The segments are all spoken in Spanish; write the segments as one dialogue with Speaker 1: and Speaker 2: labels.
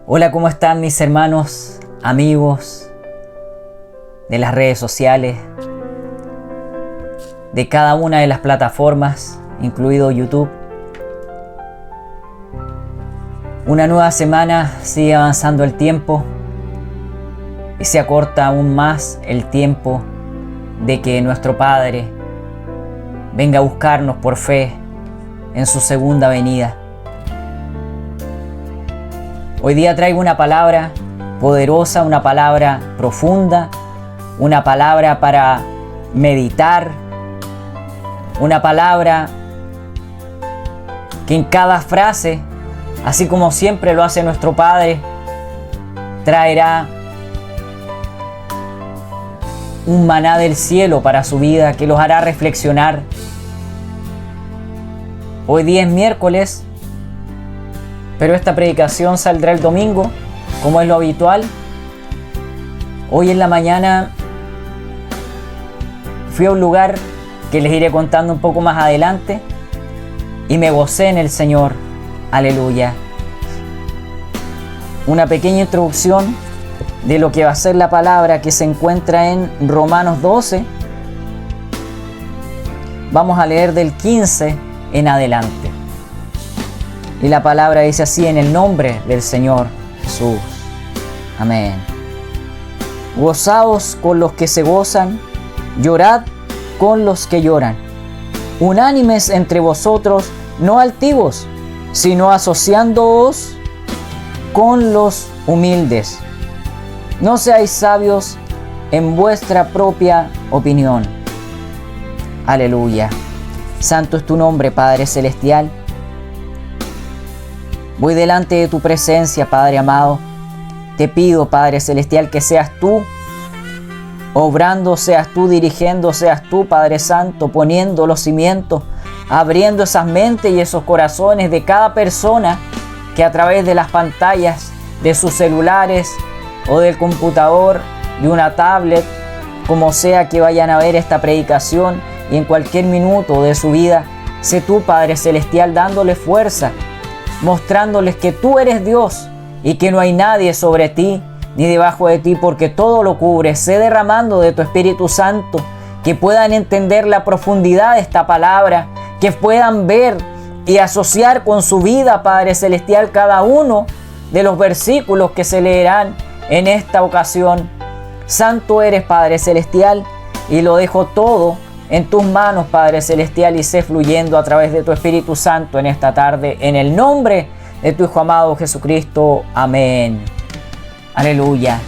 Speaker 1: Hola, ¿cómo están mis hermanos, amigos de las redes sociales, de cada una de las plataformas, incluido YouTube? Una nueva semana, sigue avanzando el tiempo y se acorta aún más el tiempo de que nuestro Padre venga a buscarnos por fe en su segunda venida. Hoy día traigo una palabra poderosa, una palabra profunda, una palabra para meditar, una palabra que en cada frase, así como siempre lo hace nuestro Padre, traerá un maná del cielo para su vida que los hará reflexionar. Hoy día es miércoles, pero esta predicación saldrá el domingo, como es lo habitual. Hoy en la mañana fui a un lugar que les iré contando un poco más adelante y me gocé en el Señor. Aleluya. Una pequeña introducción de lo que va a ser la palabra que se encuentra en Romanos 12. Vamos a leer del 15 en adelante. Y la palabra dice así: en el nombre del Señor Jesús. Amén. Gozaos con los que se gozan, llorad con los que lloran. Unánimes entre vosotros, no altivos, sino asociándoos con los humildes. No seáis sabios en vuestra propia opinión. Aleluya. Santo es tu nombre, Padre Celestial. Voy delante de tu presencia, Padre amado. Te pido, Padre Celestial, que seas tú obrando, seas tú dirigiendo, seas tú, Padre Santo, poniendo los cimientos, abriendo esas mentes y esos corazones de cada persona que a través de las pantallas de sus celulares o del computador, de una tablet, como sea que vayan a ver esta predicación, y en cualquier minuto de su vida, sé tú, Padre Celestial, dándole fuerza, mostrándoles que tú eres Dios y que no hay nadie sobre ti ni debajo de ti, porque todo lo cubre. Sé derramando de tu Espíritu Santo, que puedan entender la profundidad de esta palabra, que puedan ver y asociar con su vida, Padre Celestial, cada uno de los versículos que se leerán en esta ocasión. Santo eres, Padre Celestial, y lo dejo todo en tus manos, Padre Celestial, y sé fluyendo a través de tu Espíritu Santo en esta tarde, en el nombre de tu Hijo amado Jesucristo. Amén. Aleluya.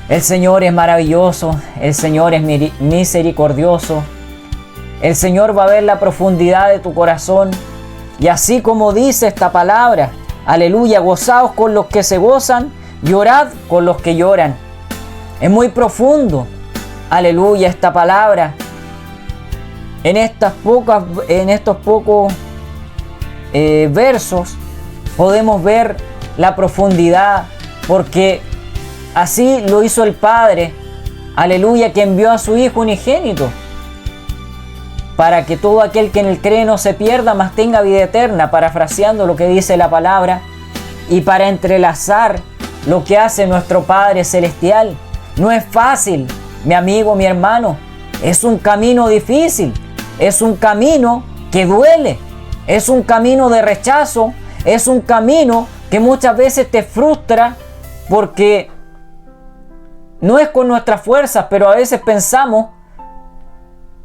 Speaker 1: El Señor es maravilloso, el Señor es misericordioso, el Señor va a ver la profundidad de tu corazón, y así como dice esta palabra, aleluya, gozaos con los que se gozan, llorad con los que lloran. Es muy profundo, aleluya, esta palabra. En estos pocos versos podemos ver la profundidad, porque así lo hizo el Padre, aleluya, que envió a su Hijo unigénito, para que todo aquel que en él cree no se pierda, mas tenga vida eterna, parafraseando lo que dice la palabra, y para entrelazar lo que hace nuestro Padre Celestial. No es fácil, mi amigo, mi hermano, es un camino difícil, es un camino que duele, es un camino de rechazo, es un camino que muchas veces te frustra, porque no es con nuestras fuerzas, pero a veces pensamos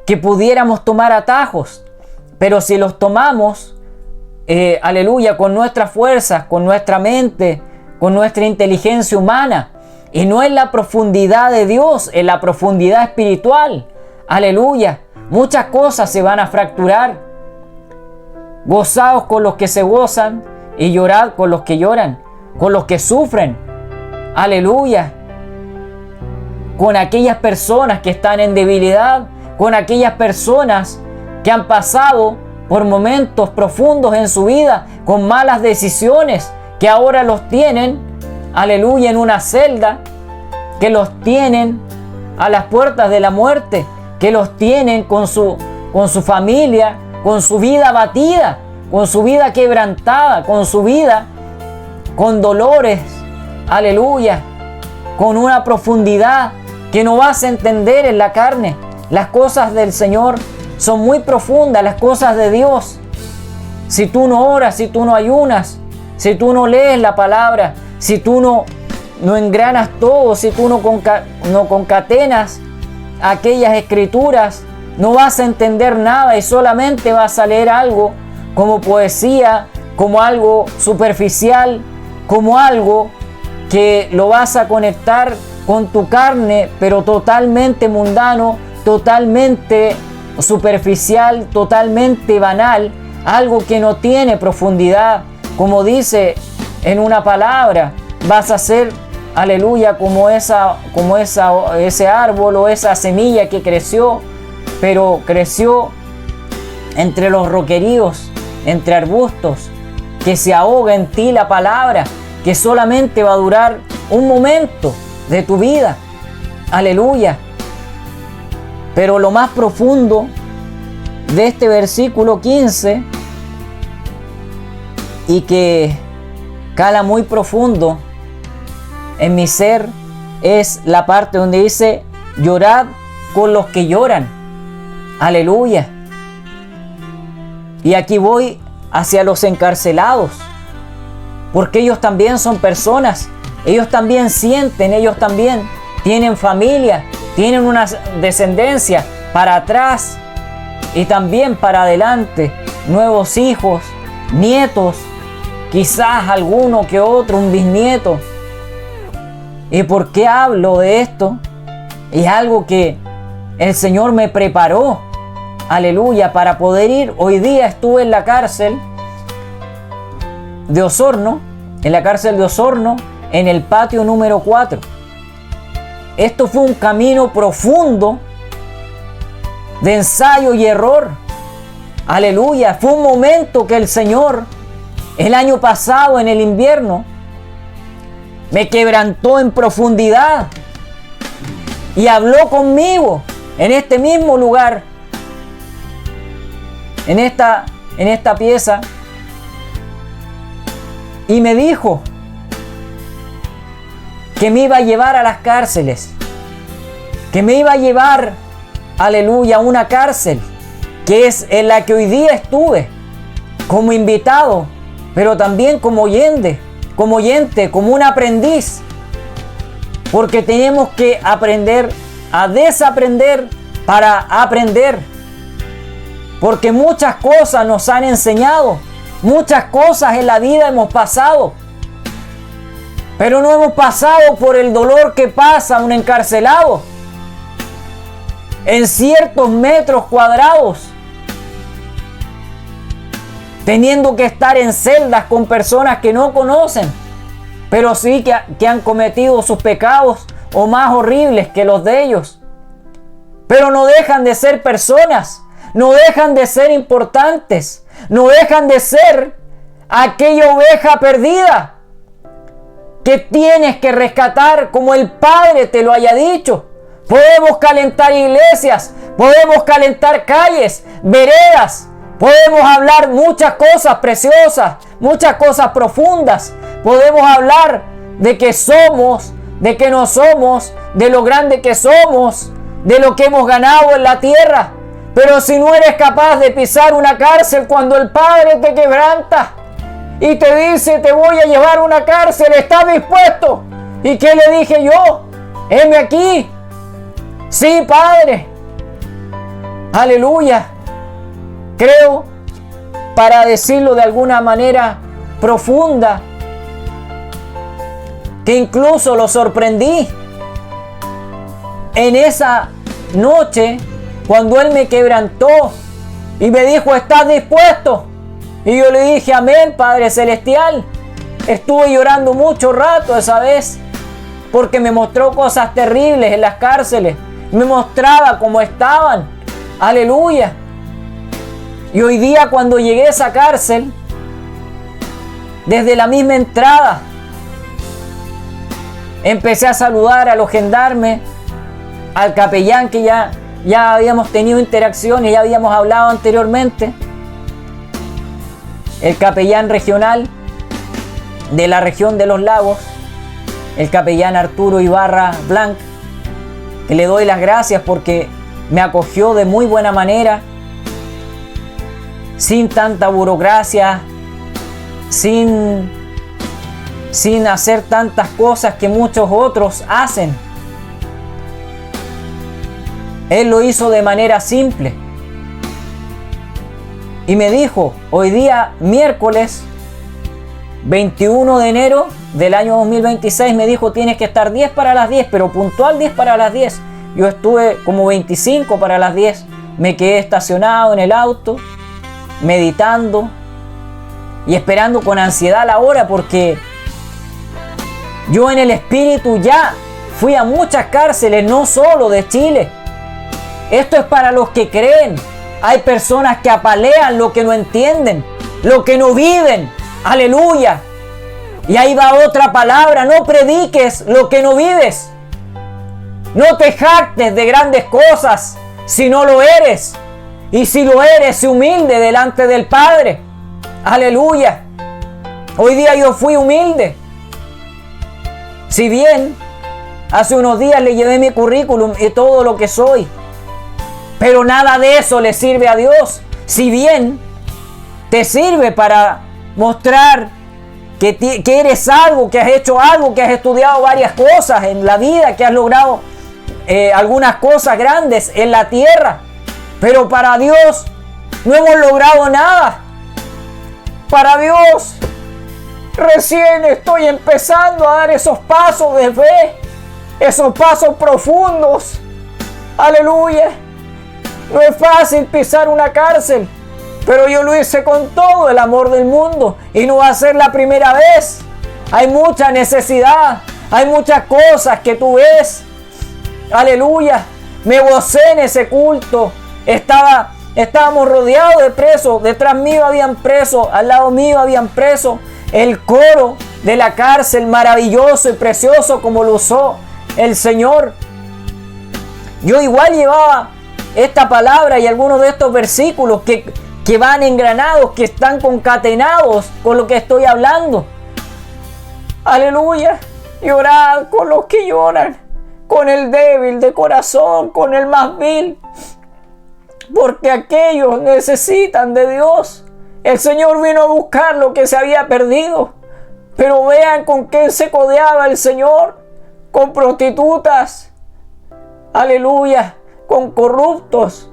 Speaker 1: que pudiéramos tomar atajos, pero si los tomamos, aleluya, con nuestras fuerzas, con nuestra mente, con nuestra inteligencia humana, y no en la profundidad de Dios, en la profundidad espiritual, aleluya, muchas cosas se van a fracturar. Gozaos con los que se gozan y llorad con los que lloran, con los que sufren, aleluya, con aquellas personas que están en debilidad, con aquellas personas que han pasado por momentos profundos en su vida, con malas decisiones, que ahora los tienen, aleluya, en una celda, que los tienen a las puertas de la muerte, que los tienen con su familia, con su vida abatida, con su vida quebrantada, con su vida con dolores, aleluya, con una profundidad que no vas a entender en la carne. Las cosas del Señor son muy profundas, las cosas de Dios. Si tú no oras, si tú no ayunas, si tú no lees la palabra, si tú no engranas todo, si tú no concatenas aquellas escrituras, no vas a entender nada y solamente vas a leer algo como poesía, como algo superficial, como algo que lo vas a conectar con tu carne, pero totalmente mundano, totalmente superficial, totalmente banal, algo que no tiene profundidad. Como dice en una palabra, vas a ser, aleluya, como ese árbol o esa semilla que creció, pero creció entre los roqueríos, entre arbustos, que se ahoga en ti la palabra, que solamente va a durar un momento de tu vida. Aleluya. Pero lo más profundo de este versículo 15, y que cala muy profundo en mi ser, es la parte donde dice: llorad con los que lloran. Aleluya. Y aquí voy hacia los encarcelados, porque ellos también son personas, ellos también sienten, ellos también tienen familia, tienen una descendencia para atrás y también para adelante, nuevos hijos, nietos, quizás alguno que otro, un bisnieto. ¿Y por qué hablo de esto? Es algo que el Señor me preparó, aleluya, para poder ir. Hoy día estuve en la cárcel de Osorno, en el patio número 4. Esto fue un camino profundo de ensayo y error. Aleluya, fue un momento que el Señor, el año pasado en el invierno, me quebrantó en profundidad y habló conmigo en este mismo lugar, en esta pieza, y me dijo que me iba a llevar a las cárceles, que me iba a llevar, aleluya, a una cárcel que es en la que hoy día estuve como invitado, pero también como oyente, como un aprendiz, porque tenemos que aprender a desaprender para aprender, porque muchas cosas nos han enseñado, muchas cosas en la vida hemos pasado, pero no hemos pasado por el dolor que pasa un encarcelado en ciertos metros cuadrados, teniendo que estar en celdas con personas que no conocen, pero sí que han cometido sus pecados o más horribles que los de ellos. Pero no dejan de ser personas, no dejan de ser importantes, no dejan de ser aquella oveja perdida que tienes que rescatar como el Padre te lo haya dicho. Podemos calentar iglesias, podemos calentar calles, veredas, podemos hablar muchas cosas preciosas, muchas cosas profundas. Podemos hablar de que somos, de que no somos, de lo grande que somos, de lo que hemos ganado en la tierra. Pero si no eres capaz de pisar una cárcel cuando el Padre te quebranta y te dice: te voy a llevar a una cárcel, ¿estás dispuesto? ¿Y qué le dije yo? Heme aquí. Sí, Padre. Aleluya. Creo, para decirlo de alguna manera profunda, que incluso lo sorprendí en esa noche cuando Él me quebrantó y me dijo: ¿estás dispuesto? Y yo le dije: amén, Padre Celestial. Estuve llorando mucho rato esa vez, porque me mostró cosas terribles en las cárceles, me mostraba cómo estaban. Aleluya. Y hoy día, cuando llegué a esa cárcel, desde la misma entrada, empecé a saludar a los gendarmes, al capellán que ya habíamos tenido interacciones, ya habíamos hablado anteriormente, el capellán regional, de la región de los lagos, el capellán Arturo Ibarra Blanc, que le doy las gracias porque me acogió de muy buena manera, sin tanta burocracia, sin hacer tantas cosas que muchos otros hacen. Él lo hizo de manera simple. Y me dijo, hoy día miércoles 21 de enero del año 2026, me dijo, tienes que estar 10 para las 10, pero puntual 10 para las 10. Yo estuve como 25 para las 10. Me quedé estacionado en el auto, meditando y esperando con ansiedad la hora, porque yo en el espíritu ya fui a muchas cárceles, no solo de Chile. Esto es para los que creen. Hay personas que apalean lo que no entienden, lo que no viven. Aleluya. Y ahí va otra palabra: no prediques lo que no vives. No te jactes de grandes cosas si no lo eres. Y si lo eres, sé humilde delante del Padre. Aleluya. Hoy día yo fui humilde. Si bien hace unos días le llevé mi currículum y todo lo que soy, pero nada de eso le sirve a Dios. Si bien te sirve para mostrar que eres algo, que has hecho algo, que has estudiado varias cosas en la vida, que has logrado algunas cosas grandes en la tierra, pero para Dios no hemos logrado nada. Para Dios recién estoy empezando a dar esos pasos de fe, esos pasos profundos. Aleluya. No es fácil pisar una cárcel, pero yo lo hice con todo el amor del mundo y no va a ser la primera vez. Hay mucha necesidad, hay muchas cosas que tú ves. Aleluya. Me gocé en ese culto. Estábamos rodeados de presos. Detrás mío habían presos, al lado mío habían presos. El coro de la cárcel, maravilloso y precioso como lo usó el Señor. Yo igual llevaba esta palabra y algunos de estos versículos que van engranados, que están concatenados con lo que estoy hablando. Aleluya. Llorad con los que lloran, con el débil de corazón, con el más vil, porque aquellos necesitan de Dios. El Señor vino a buscar lo que se había perdido, pero vean con qué se codeaba el Señor: con prostitutas, aleluya, con corruptos,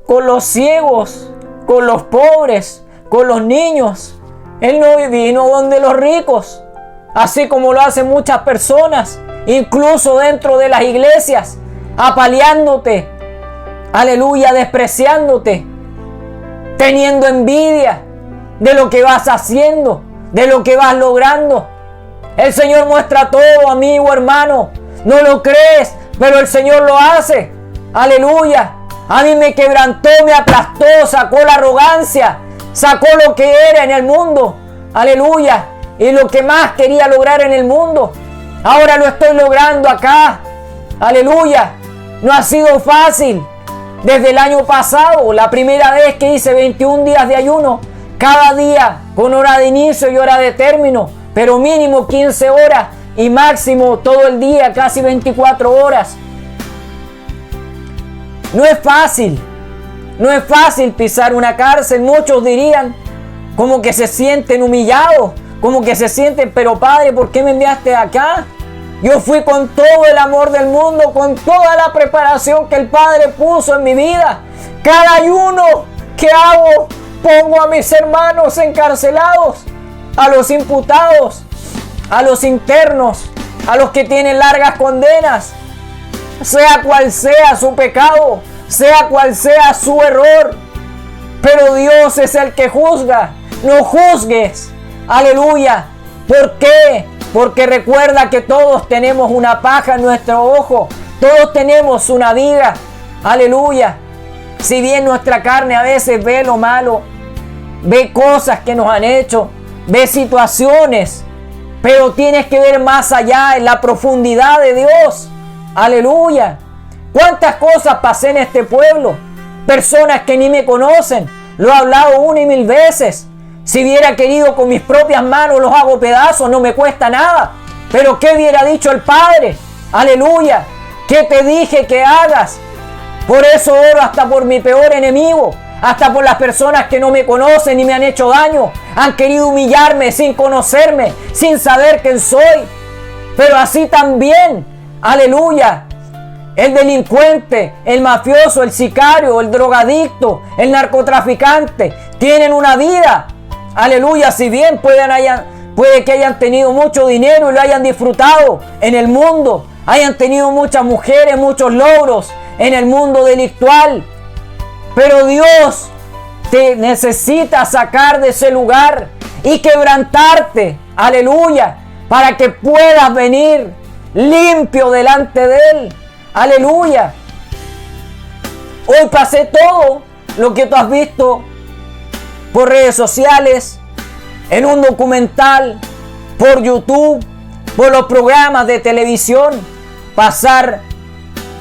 Speaker 1: con los ciegos, con los pobres, con los niños. Él no vino donde los ricos, así como lo hacen muchas personas, incluso dentro de las iglesias, apaleándote, aleluya, despreciándote, teniendo envidia de lo que vas haciendo, de lo que vas logrando. El Señor muestra todo, amigo, hermano. No lo crees, pero el Señor lo hace. Aleluya. A mí me quebrantó, me aplastó, sacó la arrogancia, sacó lo que era en el mundo. Aleluya. Y lo que más quería lograr en el mundo, ahora lo estoy logrando acá. Aleluya. No ha sido fácil. Desde el año pasado, la primera vez que hice 21 días de ayuno, cada día con hora de inicio y hora de término, pero mínimo 15 horas y máximo todo el día, casi 24 horas. No es fácil, no es fácil pisar una cárcel. Muchos dirían como que se sienten humillados, como que se sienten, pero Padre, ¿por qué me enviaste acá? Yo fui con todo el amor del mundo, con toda la preparación que el Padre puso en mi vida. Cada ayuno que hago, pongo a mis hermanos encarcelados, a los imputados, a los internos, a los que tienen largas condenas, sea cual sea su pecado, sea cual sea su error. Pero Dios es el que juzga. No juzgues. Aleluya. ¿Por qué? Porque recuerda que todos tenemos una paja en nuestro ojo. Todos tenemos una viga. Aleluya. Si bien nuestra carne a veces ve lo malo, ve cosas que nos han hecho, ve situaciones, pero tienes que ver más allá, en la profundidad de Dios. Aleluya. ¿Cuántas cosas pasé en este pueblo? Personas que ni me conocen. Lo he hablado 1 y 1000 veces. Si hubiera querido con mis propias manos los hago pedazos, no me cuesta nada. Pero ¿qué hubiera dicho el Padre? Aleluya. ¿Qué te dije que hagas? Por eso oro hasta por mi peor enemigo, hasta por las personas que no me conocen y me han hecho daño. Han querido humillarme sin conocerme, sin saber quién soy. Pero así también, aleluya, el delincuente, el mafioso, el sicario, el drogadicto, el narcotraficante, tienen una vida. Aleluya, si bien puede que hayan tenido mucho dinero y lo hayan disfrutado en el mundo, hayan tenido muchas mujeres, muchos logros en el mundo delictual, pero Dios te necesita sacar de ese lugar y quebrantarte, aleluya, para que puedas venir limpio delante de Él, aleluya. Hoy pasé todo lo que tú has visto por redes sociales, en un documental, por YouTube, por los programas de televisión, pasar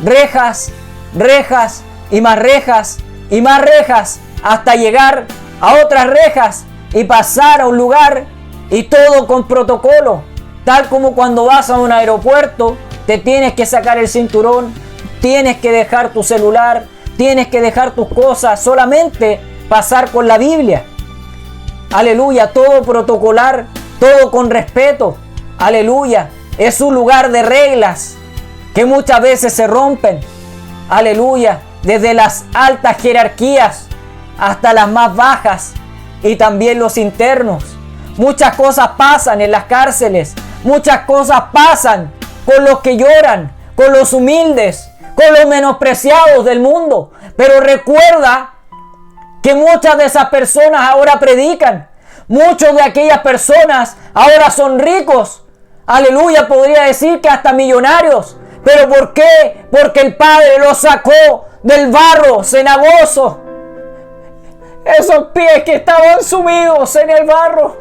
Speaker 1: rejas, rejas y más rejas y más rejas hasta llegar a otras rejas y pasar a un lugar y todo con protocolo, tal como cuando vas a un aeropuerto te tienes que sacar el cinturón, tienes que dejar tu celular, tienes que dejar tus cosas, solamente pasar con la Biblia. Aleluya, todo protocolar, todo con respeto. Aleluya, es un lugar de reglas que muchas veces se rompen. Aleluya, desde las altas jerarquías hasta las más bajas y también los internos. Muchas cosas pasan en las cárceles, muchas cosas pasan con los que lloran, con los humildes, con los menospreciados del mundo. Pero recuerda que muchas de esas personas ahora predican. Muchos de aquellas personas ahora son ricos. Aleluya, podría decir que hasta millonarios. ¿Pero por qué? Porque el Padre los sacó del barro cenagoso. Esos pies que estaban sumidos en el barro.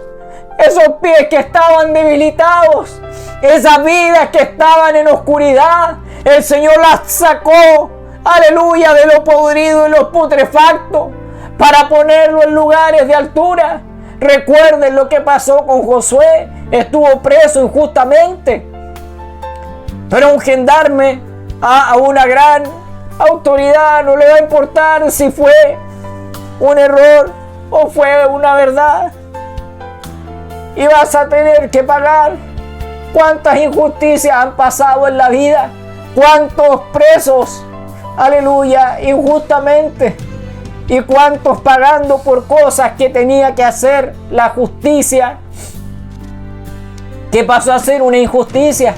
Speaker 1: Esos pies que estaban debilitados. Esas vidas que estaban en oscuridad. El Señor las sacó, aleluya, de lo podrido y lo putrefacto, para ponerlo en lugares de altura. Recuerden lo que pasó con Josué. Estuvo preso injustamente, pero un gendarme a una gran autoridad no le va a importar si fue un error o fue una verdad. Y vas a tener que pagar. ¿Cuántas injusticias han pasado en la vida? ¿Cuántos presos, aleluya, injustamente? ¿Y cuántos pagando por cosas que tenía que hacer la justicia, que pasó a ser una injusticia?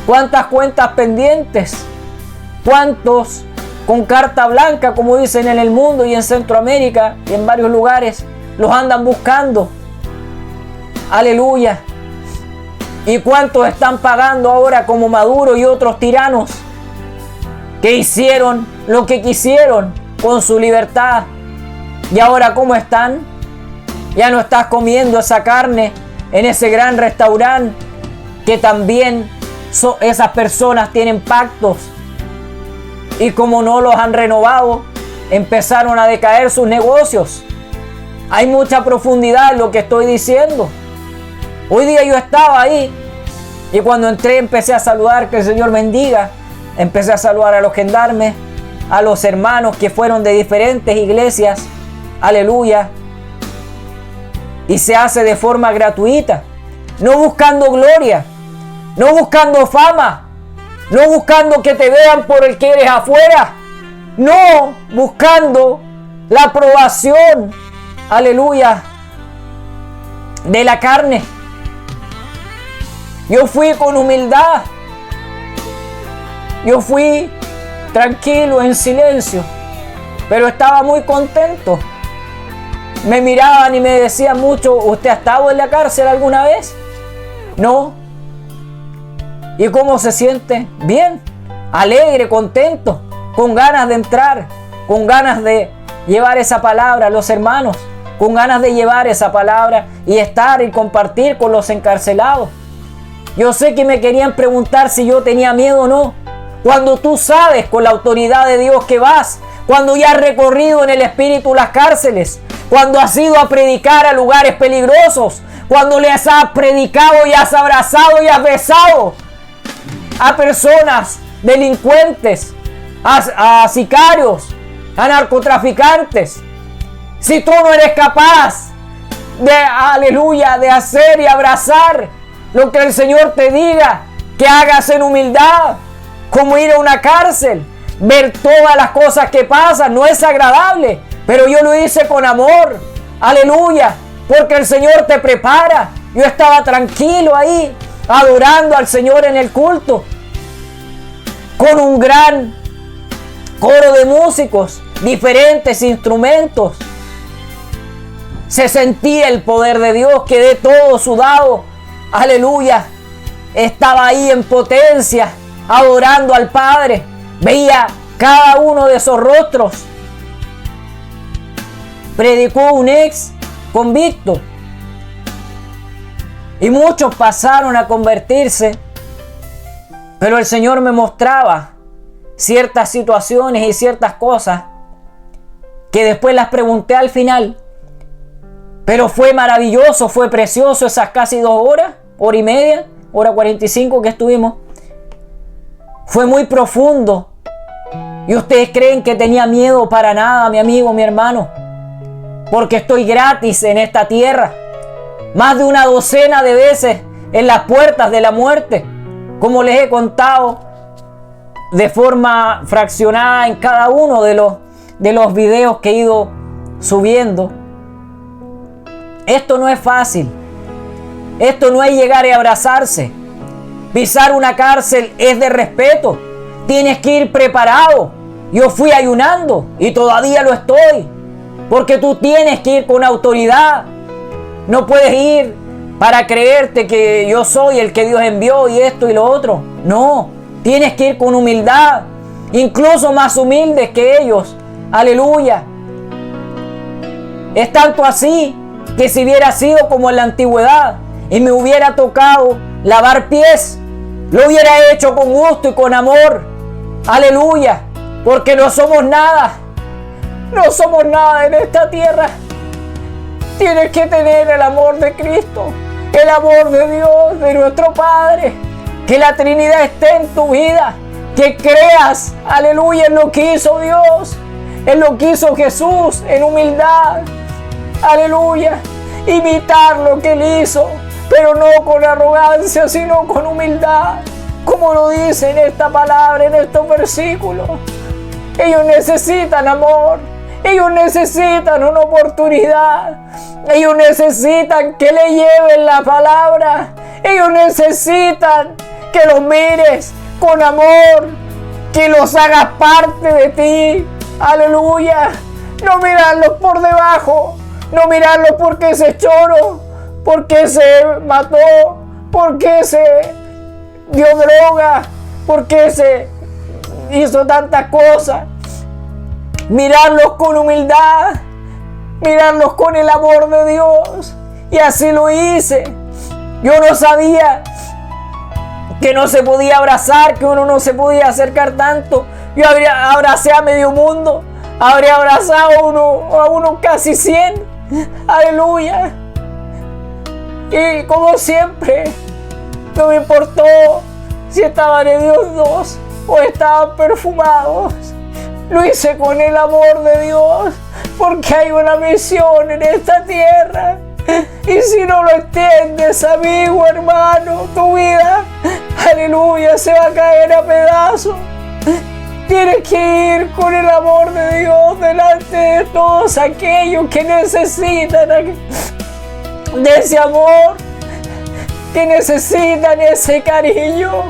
Speaker 1: ¿Cuántas cuentas pendientes? ¿Cuántos con carta blanca, como dicen en el mundo y en Centroamérica y en varios lugares, los andan buscando? Aleluya. ¿Y cuántos están pagando ahora como Maduro y otros tiranos que hicieron lo que quisieron con su libertad? ¿Y ahora cómo están? Ya no estás comiendo esa carne en ese gran restaurante que también esas personas tienen pactos. Y como no los han renovado, empezaron a decaer sus negocios. Hay mucha profundidad en lo que estoy diciendo. Hoy día yo estaba ahí y cuando entré empecé a saludar, que el Señor bendiga. Empecé a saludar a los gendarmes, a los hermanos que fueron de diferentes iglesias. Aleluya. Y se hace de forma gratuita, no buscando gloria, no buscando fama, no buscando que te vean por el que eres afuera, no buscando la aprobación, aleluya, de la carne. Yo fui con humildad, yo fui tranquilo, en silencio, pero estaba muy contento. Me miraban y me decían mucho: ¿usted ha estado en la cárcel alguna vez? No. ¿Y cómo se siente? Bien, alegre, contento, con ganas de entrar, con ganas de llevar esa palabra a los hermanos, con ganas de llevar esa palabra y estar y compartir con los encarcelados. Yo sé que me querían preguntar si yo tenía miedo o no. Cuando tú sabes con la autoridad de Dios que vas, cuando ya has recorrido en el Espíritu las cárceles, cuando has ido a predicar a lugares peligrosos, cuando les has predicado y has abrazado y has besado a personas delincuentes, a sicarios, a narcotraficantes. Si tú no eres capaz de, aleluya, de hacer y abrazar lo que el Señor te diga que hagas en humildad, como ir a una cárcel, ver todas las cosas que pasan, no es agradable, pero yo lo hice con amor, aleluya, porque el Señor te prepara. Yo estaba tranquilo ahí, adorando al Señor en el culto, con un gran coro de músicos, diferentes instrumentos. Se sentía el poder de Dios, quedé todo sudado, aleluya. Estaba ahí en potencia, adorando al Padre. Veía cada uno de esos rostros. Predicó un ex convicto y muchos pasaron a convertirse, pero el Señor me mostraba ciertas situaciones y ciertas cosas que después las pregunté al final. Pero fue maravilloso, fue precioso esas casi 2 horas, hora y media, hora 45 que estuvimos. Fue muy profundo. ¿Y ustedes creen que tenía miedo? Para nada, mi amigo, mi hermano. Porque estoy gratis en esta tierra. Más de una docena de veces en las puertas de la muerte. Como les he contado de forma fraccionada en cada uno de los videos que he ido subiendo. Esto no es fácil. Esto no es llegar y abrazarse. Pisar una cárcel es de respeto. Tienes que ir preparado. Yo fui ayunando y todavía lo estoy. Porque tú tienes que ir con autoridad. No puedes ir para creerte que yo soy el que Dios envió y esto y lo otro. No, tienes que ir con humildad. Incluso más humildes que ellos. Aleluya. Es tanto así que si hubiera sido como en la antigüedad y me hubiera tocado lavar pies, lo hubiera hecho con gusto y con amor. Aleluya. Porque no somos nada. No somos nada en esta tierra. Tienes que tener el amor de Cristo, el amor de Dios, de nuestro Padre. Que la Trinidad esté en tu vida. Que creas, aleluya, en lo que hizo Dios, en lo que hizo Jesús, en humildad. Aleluya. Imitar lo que Él hizo, pero no con arrogancia, sino con humildad. Como lo dice en esta palabra, en estos versículos. Ellos necesitan amor. Ellos necesitan una oportunidad. Ellos necesitan que le lleven la palabra. Ellos necesitan que los mires con amor, que los hagas parte de ti. Aleluya. No mirarlos por debajo. No mirarlos porque se choro, porque se mató, porque se dio droga, porque se hizo tantas cosas. Mirarlos con humildad, mirarlos con el amor de Dios. Y así lo hice. Yo no sabía que no se podía abrazar, que uno no se podía acercar tanto. Yo abracé a medio mundo, habría abrazado a uno casi 100. Aleluya. Y como siempre, no me importó si estaban hediondos o estaban perfumados. Lo hice con el amor de Dios, porque hay una misión en esta tierra. Y si no lo entiendes, amigo, hermano, tu vida, aleluya, se va a caer a pedazos. Tienes que ir con el amor de Dios delante de todos aquellos que necesitan de ese amor, que necesitan ese cariño,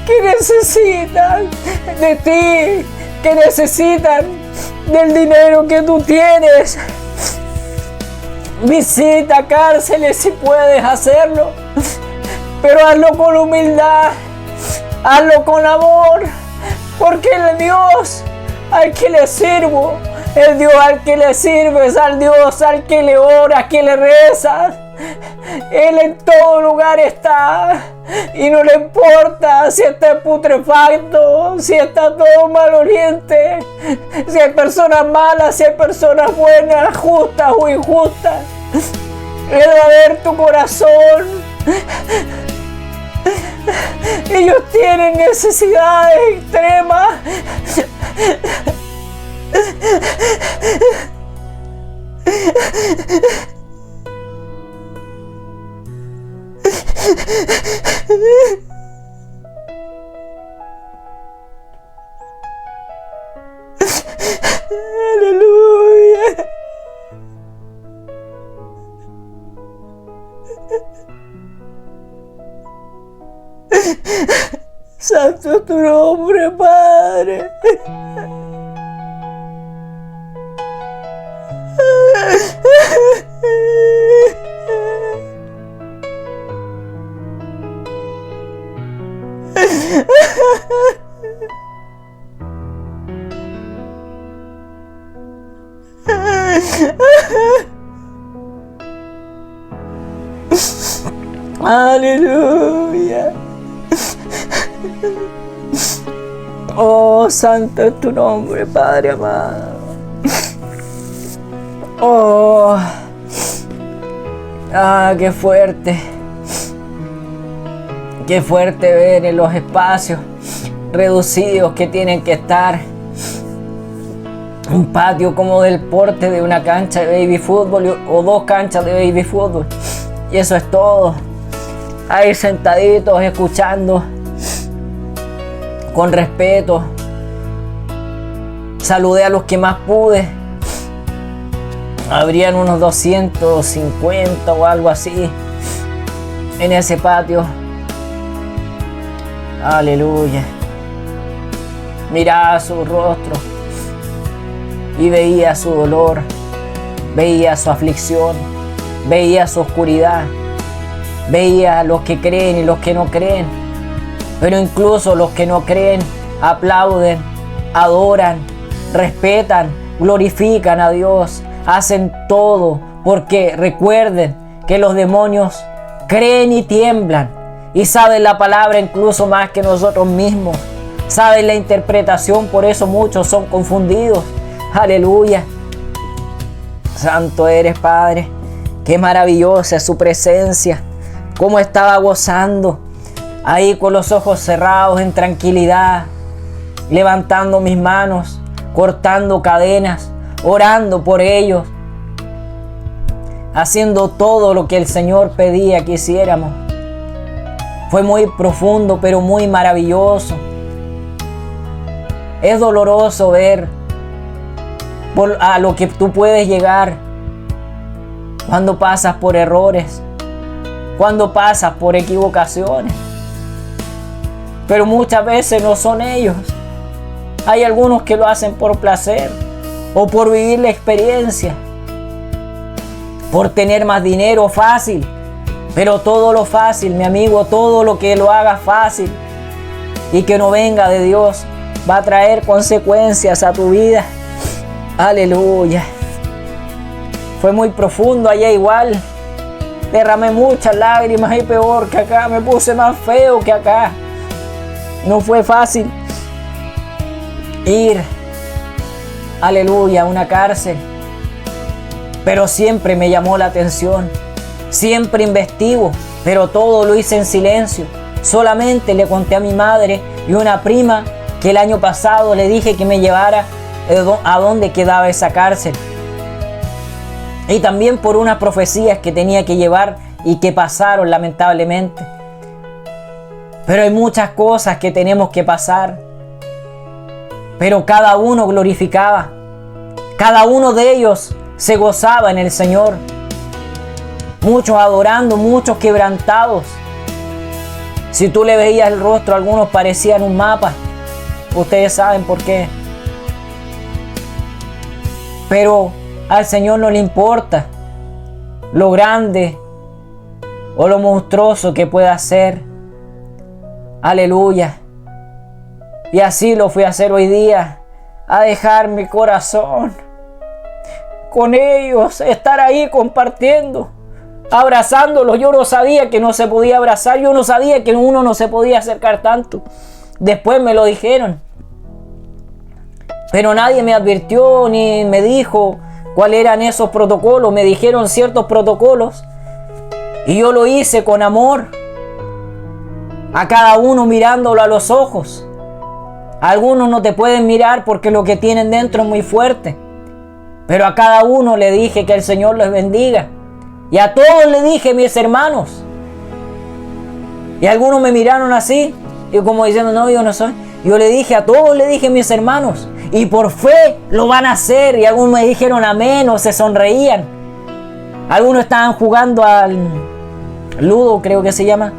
Speaker 1: que necesitan de ti, que necesitan del dinero que tú tienes. Visita cárceles si puedes hacerlo, pero hazlo con humildad, hazlo con amor, porque el Dios al que le sirvo, el Dios al que le sirves, al Dios al que le oras, que le rezas, Él en todo lugar está. Y no le importa si está putrefacto, si está todo maloliente, si hay personas malas, si hay personas buenas, justas o injustas. Él va a ver tu corazón. Ellos tienen necesidades extremas. Aleluya. Santo es tu nombre, Padre. Aleluya. Oh, santo es tu nombre, Padre amado. Oh, qué fuerte. Qué fuerte ver en los espacios reducidos que tienen que estar. Un patio como del porte de una cancha de baby fútbol o 2 canchas de baby fútbol. Y eso es todo. Ahí sentaditos escuchando con respeto. Saludé a los que más pude. Habrían unos 250 o algo así en ese patio. Aleluya. Miraba su rostro y veía su dolor, veía su aflicción, veía su oscuridad, veía a los que creen y los que no creen. Pero incluso los que no creen aplauden, adoran, respetan, glorifican a Dios, hacen todo, porque recuerden que los demonios creen y tiemblan y saben la palabra incluso más que nosotros mismos, saben la interpretación, por eso muchos son confundidos. Aleluya. Santo eres, Padre. Qué maravillosa es su presencia. Cómo estaba gozando ahí con los ojos cerrados en tranquilidad, levantando mis manos, cortando cadenas, orando por ellos, haciendo todo lo que el Señor pedía que hiciéramos. Fue muy profundo, pero muy maravilloso. Es doloroso ver a lo que tú puedes llegar cuando pasas por errores, cuando pasas por equivocaciones. Pero muchas veces no son ellos. Hay algunos que lo hacen por placer o por vivir la experiencia, por tener más dinero fácil. Pero todo lo fácil, mi amigo, todo lo que lo haga fácil y que no venga de Dios va a traer consecuencias a tu vida. Aleluya. Fue muy profundo allá igual. Derramé muchas lágrimas y peor que acá. Me puse más feo que acá. No fue fácil ir, aleluya, a una cárcel. Pero siempre me llamó la atención. Siempre investigo, pero todo lo hice en silencio. Solamente le conté a mi madre y una prima que el año pasado le dije que me llevara a dónde quedaba esa cárcel. Y también por unas profecías que tenía que llevar y que pasaron lamentablemente. Pero hay muchas cosas que tenemos que pasar. Pero cada uno glorificaba. Cada uno de ellos se gozaba en el Señor. Muchos adorando, muchos quebrantados. Si tú le veías el rostro, algunos parecían un mapa. Ustedes saben por qué. Pero al Señor no le importa lo grande o lo monstruoso que pueda ser. Aleluya. Y así lo fui a hacer hoy día, a dejar mi corazón con ellos, estar ahí compartiendo, abrazándolos. Yo no sabía que no se podía abrazar, yo no sabía que uno no se podía acercar tanto. Después me lo dijeron, pero nadie me advirtió ni me dijo cuáles eran esos protocolos. Me dijeron ciertos protocolos y yo lo hice con amor, a cada uno mirándolo a los ojos. Algunos no te pueden mirar porque lo que tienen dentro es muy fuerte, pero a cada uno le dije que el Señor les bendiga. Y a todos le dije, mis hermanos. Y algunos me miraron así, y como diciendo, no, yo no soy. Yo le dije, a todos le dije, mis hermanos. Y por fe lo van a hacer. Y algunos me dijeron amén, o se sonreían. Algunos estaban jugando al ludo, creo que se llama.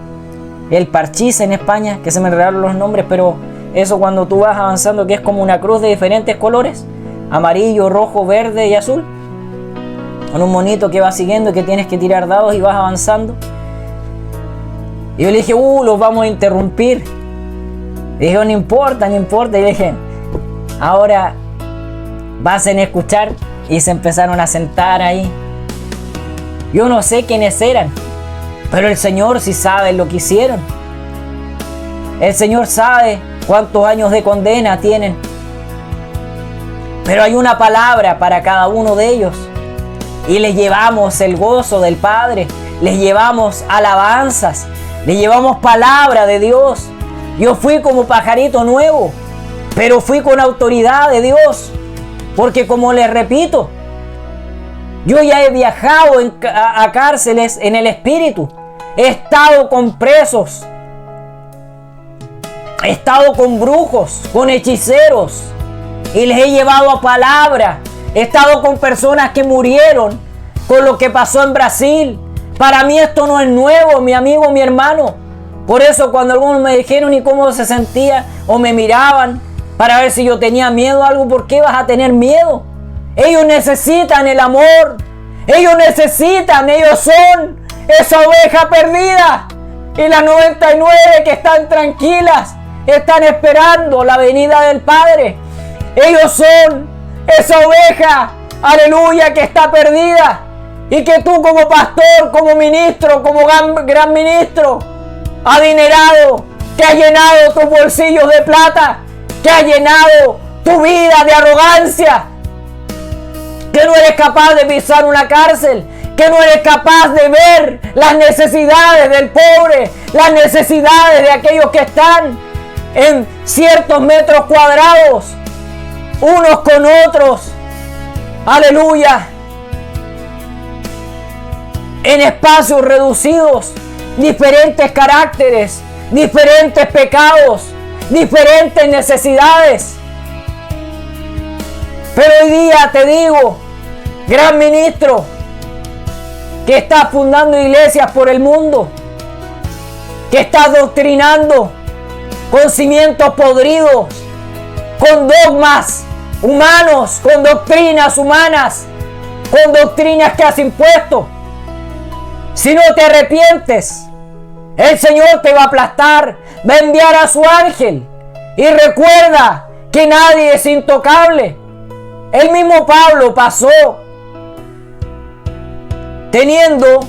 Speaker 1: El parchís en España, que se me enredaron los nombres, pero eso cuando tú vas avanzando, que es como una cruz de diferentes colores. Amarillo, rojo, verde y azul. Con un monito que va siguiendo y que tienes que tirar dados y vas avanzando. Y yo le dije, los vamos a interrumpir. Y dijo, no importa, no importa. Y le dije, ahora vas a escuchar. Y se empezaron a sentar ahí. Yo no sé quiénes eran, pero el Señor sí sabe lo que hicieron. El Señor sabe cuántos años de condena tienen. Pero hay una palabra para cada uno de ellos. Y les llevamos el gozo del Padre, les llevamos alabanzas, les llevamos palabra de Dios. Yo fui como pajarito nuevo, pero fui con autoridad de Dios, porque como les repito, yo ya he viajado a cárceles en el Espíritu, he estado con presos, he estado con brujos, con hechiceros, y les he llevado a palabra. He estado con personas que murieron con lo que pasó en Brasil. Para mí esto no es nuevo, mi amigo, mi hermano. Por eso cuando algunos me dijeron y cómo se sentía o me miraban para ver si yo tenía miedo a algo, ¿por qué vas a tener miedo? Ellos necesitan el amor. Ellos necesitan, ellos son esa oveja perdida. Y las 99 que están tranquilas, están esperando la venida del Padre. Ellos son esa oveja, aleluya, que está perdida. Y que tú como pastor, como ministro, como gran ministro, adinerado, que ha llenado tus bolsillos de plata, que ha llenado tu vida de arrogancia, que no eres capaz de pisar una cárcel, que no eres capaz de ver las necesidades del pobre, las necesidades de aquellos que están en ciertos metros cuadrados, unos con otros, aleluya, en espacios reducidos, diferentes caracteres, diferentes pecados, diferentes necesidades. Pero hoy día te digo, gran ministro, que estás fundando iglesias por el mundo, que estás doctrinando con cimientos podridos, con dogmas humanos, con doctrinas humanas, con doctrinas que has impuesto. Si no te arrepientes, el Señor te va a aplastar, va a enviar a su ángel. Y recuerda que nadie es intocable. El mismo Pablo pasó teniendo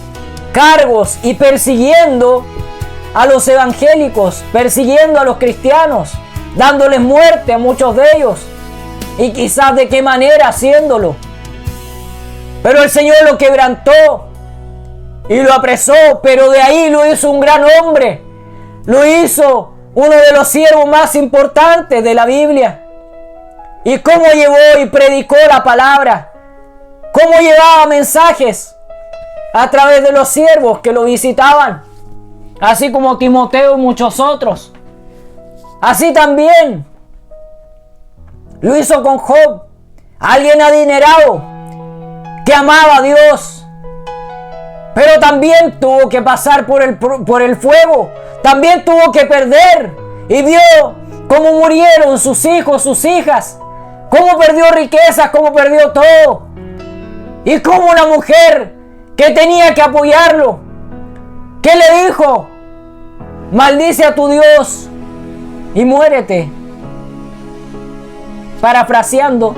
Speaker 1: cargos y persiguiendo a los evangélicos, persiguiendo a los cristianos, dándoles muerte a muchos de ellos. Y quizás de qué manera haciéndolo. Pero el Señor lo quebrantó y lo apresó, pero de ahí lo hizo un gran hombre. Lo hizo uno de los siervos más importantes de la Biblia. Y cómo llevó y predicó la palabra. Cómo llevaba mensajes a través de los siervos que lo visitaban. Así como Timoteo y muchos otros. Así también lo hizo con Job. Alguien adinerado que amaba a Dios. Pero también tuvo que pasar por el fuego. También tuvo que perder. Y vio cómo murieron sus hijos, sus hijas. Cómo perdió riquezas, cómo perdió todo. Y cómo una mujer que tenía que apoyarlo, ¿qué le dijo? Maldice a tu Dios y muérete. Parafraseando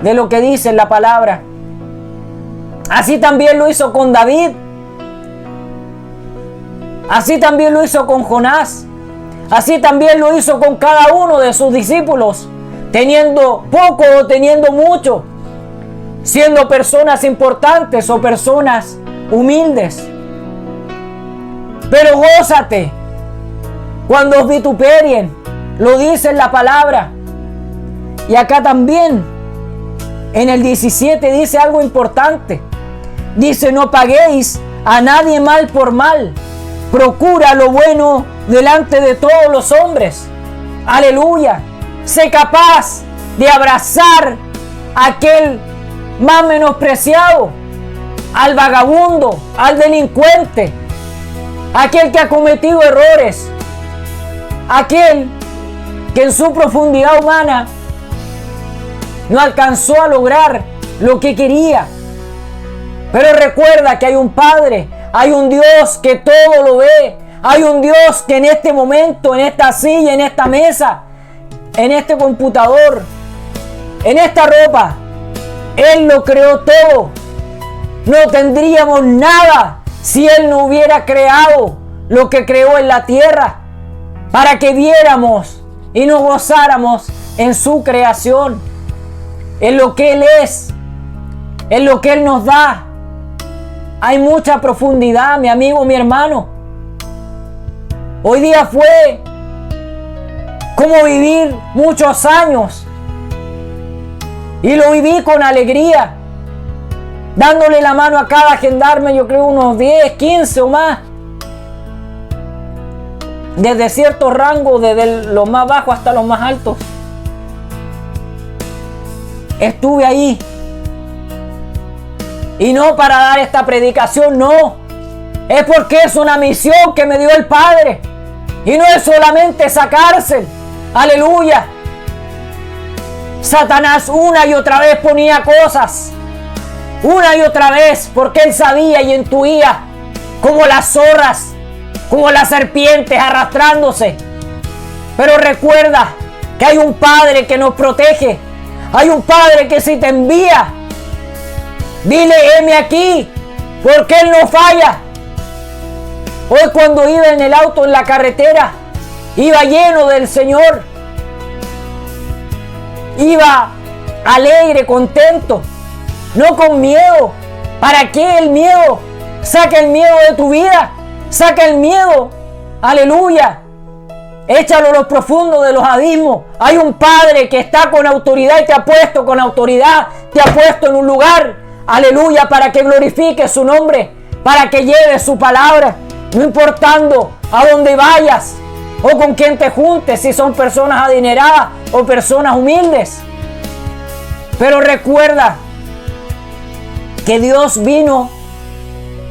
Speaker 1: de lo que dice en la palabra. Así también lo hizo con David. Así también lo hizo con Jonás. Así también lo hizo con cada uno de sus discípulos, teniendo poco o teniendo mucho, siendo personas importantes o personas humildes. Pero gózate cuando os vituperien, lo dice en la palabra. Y acá también, en el 17 dice algo importante. Dice: no paguéis a nadie mal por mal. Procura lo bueno delante de todos los hombres. Aleluya. Sé capaz de abrazar a aquel más menospreciado, al vagabundo, al delincuente, aquel que ha cometido errores, aquel que en su profundidad humana no alcanzó a lograr lo que quería. Pero recuerda que hay un Padre, hay un Dios que todo lo ve, hay un Dios que en este momento, en esta silla, en esta mesa, en este computador, en esta ropa, Él lo creó todo. No tendríamos nada si Él no hubiera creado lo que creó en la tierra, para que viéramos y nos gozáramos en su creación, en lo que Él es, en lo que Él nos da. Hay mucha profundidad, mi amigo, mi hermano. Hoy día fue como vivir muchos años, y lo viví con alegría, dándole la mano a cada gendarme, yo creo unos 10, 15 o más, desde ciertos rangos, desde los más bajos hasta los más altos. Estuve ahí. Y no para dar esta predicación, no. Es porque es una misión que me dio el Padre. Y no es solamente esa cárcel. Aleluya. Satanás una y otra vez ponía cosas. Una y otra vez, porque él sabía y intuía, como las zorras, como las serpientes arrastrándose. Pero recuerda que hay un Padre que nos protege. Hay un Padre que si te envía, dile: heme aquí, porque Él no falla. Hoy cuando iba en el auto, en la carretera, iba lleno del Señor. Iba alegre, contento, no con miedo. ¿Para qué el miedo? Saca el miedo de tu vida. Saca el miedo. Aleluya. Échalo a lo profundo de los abismos. Hay un Padre que está con autoridad y te ha puesto con autoridad. Te ha puesto en un lugar. Aleluya, para que glorifique su nombre, para que lleve su palabra, no importando a dónde vayas o con quién te juntes, si son personas adineradas o personas humildes. Pero recuerda que Dios vino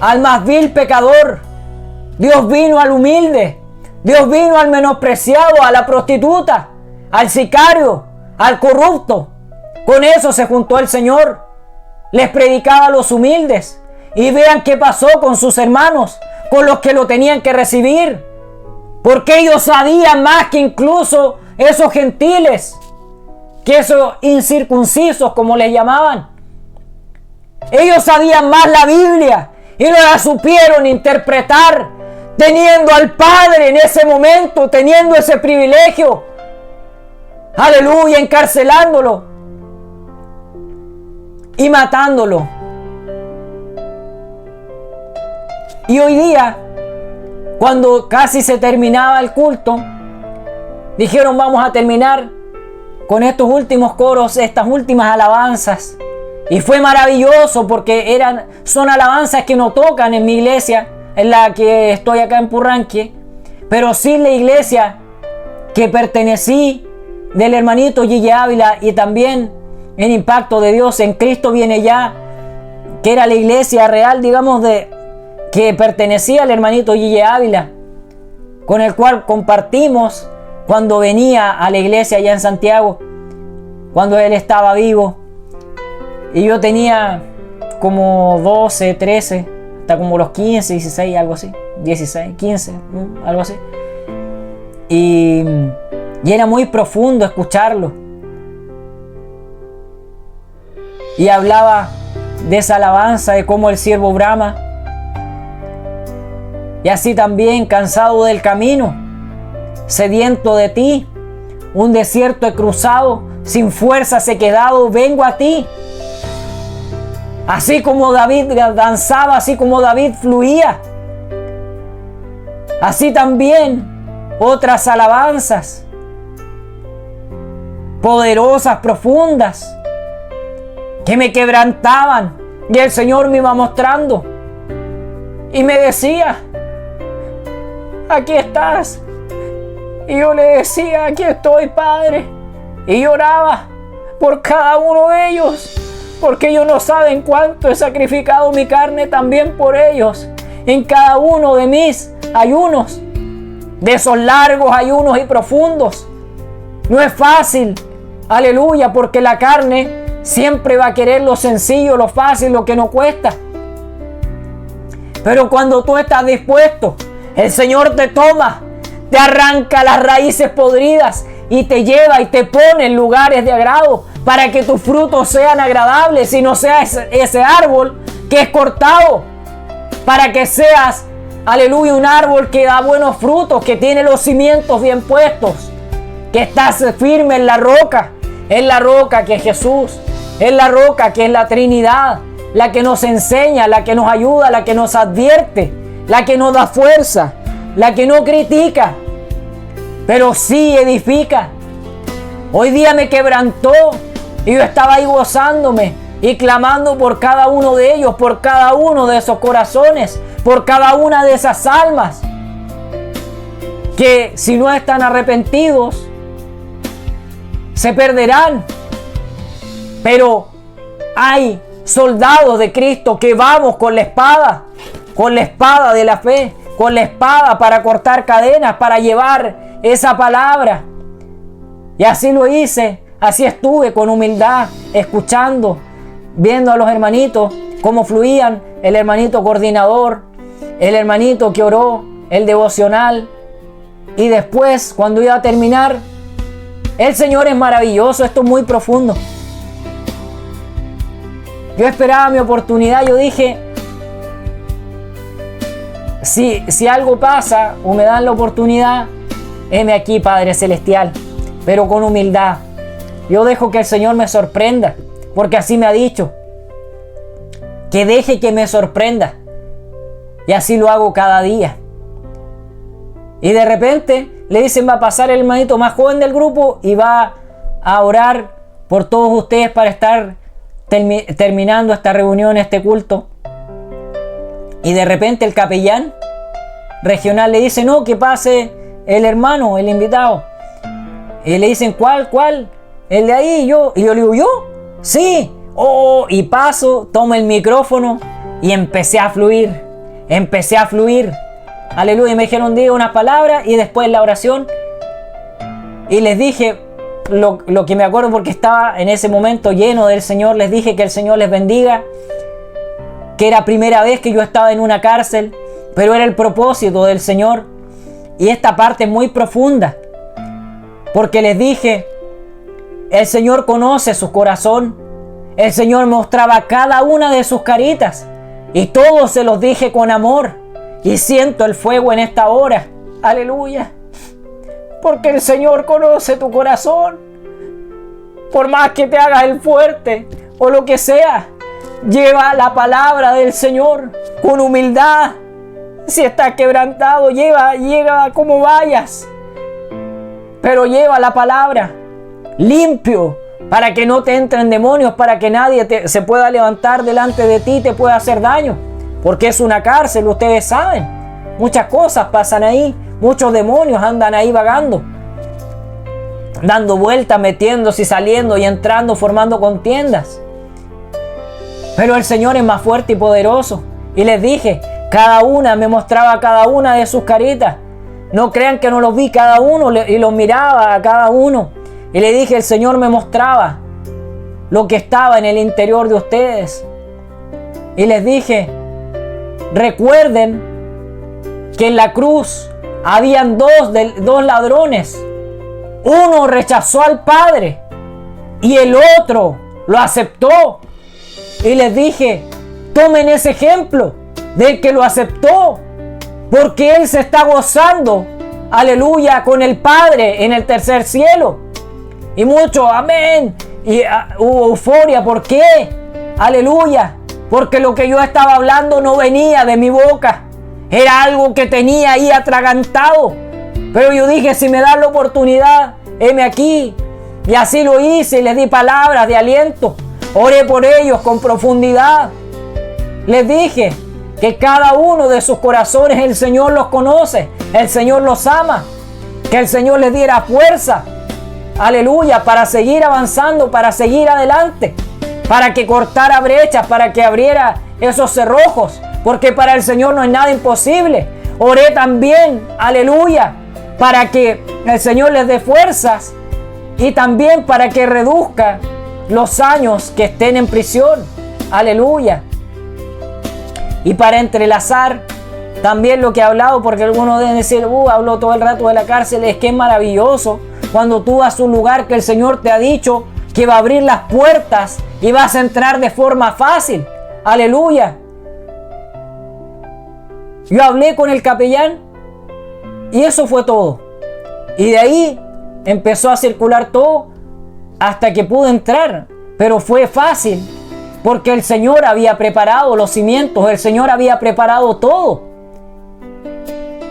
Speaker 1: al más vil pecador, Dios vino al humilde, Dios vino al menospreciado, a la prostituta, al sicario, al corrupto. Con eso se juntó el Señor. Les predicaba a los humildes. Y vean qué pasó con sus hermanos, con los que lo tenían que recibir. Porque ellos sabían más que incluso esos gentiles, que esos incircuncisos, como les llamaban. Ellos sabían más la Biblia y no la supieron interpretar, teniendo al Padre en ese momento, teniendo ese privilegio. Aleluya, encarcelándolo y matándolo. Y hoy día, cuando casi se terminaba el culto, dijeron: vamos a terminar con estos últimos coros, estas últimas alabanzas. Y fue maravilloso porque son alabanzas que no tocan en mi iglesia, en la que estoy acá en Purranque, pero sí en la iglesia que pertenecí, del hermanito Gille Ávila, y también en Impacto de Dios, en Cristo Viene Ya, que era la iglesia real, digamos, que pertenecía al hermanito Gille Ávila, con el cual compartimos cuando venía a la iglesia allá en Santiago, cuando él estaba vivo. Y yo tenía como 12, 13, hasta como los 15, 16, algo así, 16, 15, algo así. Y era muy profundo escucharlo. Y hablaba de esa alabanza, de cómo el siervo brama. y así también, cansado del camino, sediento de ti, un desierto he cruzado, sin fuerzas he quedado, vengo a ti. Así como David danzaba, así como David fluía, así también otras alabanzas poderosas, profundas, que me quebrantaban, y el Señor me iba mostrando y me decía: aquí estás. Y yo le decía: aquí estoy, Padre. Y lloraba por cada uno de ellos, porque ellos no saben cuánto he sacrificado mi carne también por ellos, en cada uno de mis ayunos, de esos largos ayunos y profundos. No es fácil, aleluya, porque la carne siempre va a querer lo sencillo, lo fácil, lo que no cuesta. Pero cuando tú estás dispuesto, el Señor te toma, te arranca las raíces podridas y te lleva y te pone en lugares de agrado para que tus frutos sean agradables y no seas ese árbol que es cortado, para que seas, aleluya, un árbol que da buenos frutos, que tiene los cimientos bien puestos, que estás firme en la roca que es Jesús, en la roca que es la Trinidad, la que nos enseña, la que nos ayuda, la que nos advierte, la que nos da fuerza, la que no critica, pero sí edifica. Hoy día me quebrantó y yo estaba ahí gozándome y clamando por cada uno de ellos, por cada uno de esos corazones, por cada una de esas almas que si no están arrepentidos se perderán. Pero hay soldados de Cristo que vamos con la espada de la fe, con la espada para cortar cadenas, para llevar esa palabra. Y así lo hice, así estuve con humildad, escuchando, viendo a los hermanitos cómo fluían, el hermanito coordinador, el hermanito que oró, el devocional. Y después, cuando iba a terminar, el Señor es maravilloso, esto es muy profundo. Yo esperaba mi oportunidad, yo dije, si algo pasa o me dan la oportunidad, heme aquí, Padre Celestial, pero con humildad. Yo dejo que el Señor me sorprenda, porque así me ha dicho, que deje que me sorprenda, y así lo hago cada día. Y de repente le dicen: va a pasar el hermanito más joven del grupo y va a orar por todos ustedes para estar terminando esta reunión, este culto. Y de repente el capellán regional le dice: no, que pase el hermano, el invitado. Y le dicen: ¿cuál? El de ahí. Y yo le digo: ¿yo? Sí. Y paso, tomo el micrófono y empecé a fluir. Aleluya. Y me dijeron: diga unas palabras y después la oración. Y les dije lo que me acuerdo, porque estaba en ese momento lleno del Señor. Les dije que el Señor les bendiga, que era primera vez que yo estaba en una cárcel, pero era el propósito del Señor. Y esta parte es muy profunda, porque les dije: el Señor conoce su corazón. El Señor mostraba cada una de sus caritas y todos se los dije con amor. Y siento el fuego en esta hora. Aleluya. Porque el Señor conoce tu corazón. Por más que te hagas el fuerte o lo que sea, lleva la palabra del Señor con humildad. Si estás quebrantado, llega como vayas, pero lleva la palabra limpio, para que no te entren demonios, para que nadie se pueda levantar delante de ti y te pueda hacer daño, porque es una cárcel, ustedes saben. Muchas cosas pasan ahí, muchos demonios andan ahí vagando, dando vueltas, metiéndose y saliendo y entrando, formando contiendas. Pero el Señor es más fuerte y poderoso. Y les dije, me mostraba cada una de sus caritas. No crean que no los vi cada uno, y los miraba a cada uno. Y le dije: el Señor me mostraba lo que estaba en el interior de ustedes. Y les dije: recuerden que en la cruz habían dos ladrones. Uno rechazó al Padre y el otro lo aceptó. Y les dije: tomen ese ejemplo del que lo aceptó, porque Él se está gozando, aleluya, con el Padre en el tercer cielo. Y muchos, amén, y hubo euforia. ¿Por qué? Aleluya, porque lo que yo estaba hablando no venía de mi boca, era algo que tenía ahí atragantado. Pero yo dije, si me dan la oportunidad, heme aquí. Y así lo hice y les di palabras de aliento. Oré por ellos con profundidad. Les dije que cada uno de sus corazones el Señor los conoce, el Señor los ama, que el Señor les diera fuerza, aleluya, para seguir avanzando, para seguir adelante, para que cortara brechas, para que abriera esos cerrojos, porque para el Señor no hay nada imposible. Oré también, aleluya, para que el Señor les dé fuerzas y también para que reduzca los años que estén en prisión, aleluya. Y para entrelazar también lo que he hablado, porque algunos deben decir, habló todo el rato de la cárcel. Es que es maravilloso cuando tú vas a un lugar que el Señor te ha dicho que va a abrir las puertas y vas a entrar de forma fácil, aleluya. Yo hablé con el capellán y eso fue todo. Y de ahí empezó a circular todo hasta que pude entrar. Pero fue fácil porque el Señor había preparado los cimientos, el Señor había preparado todo.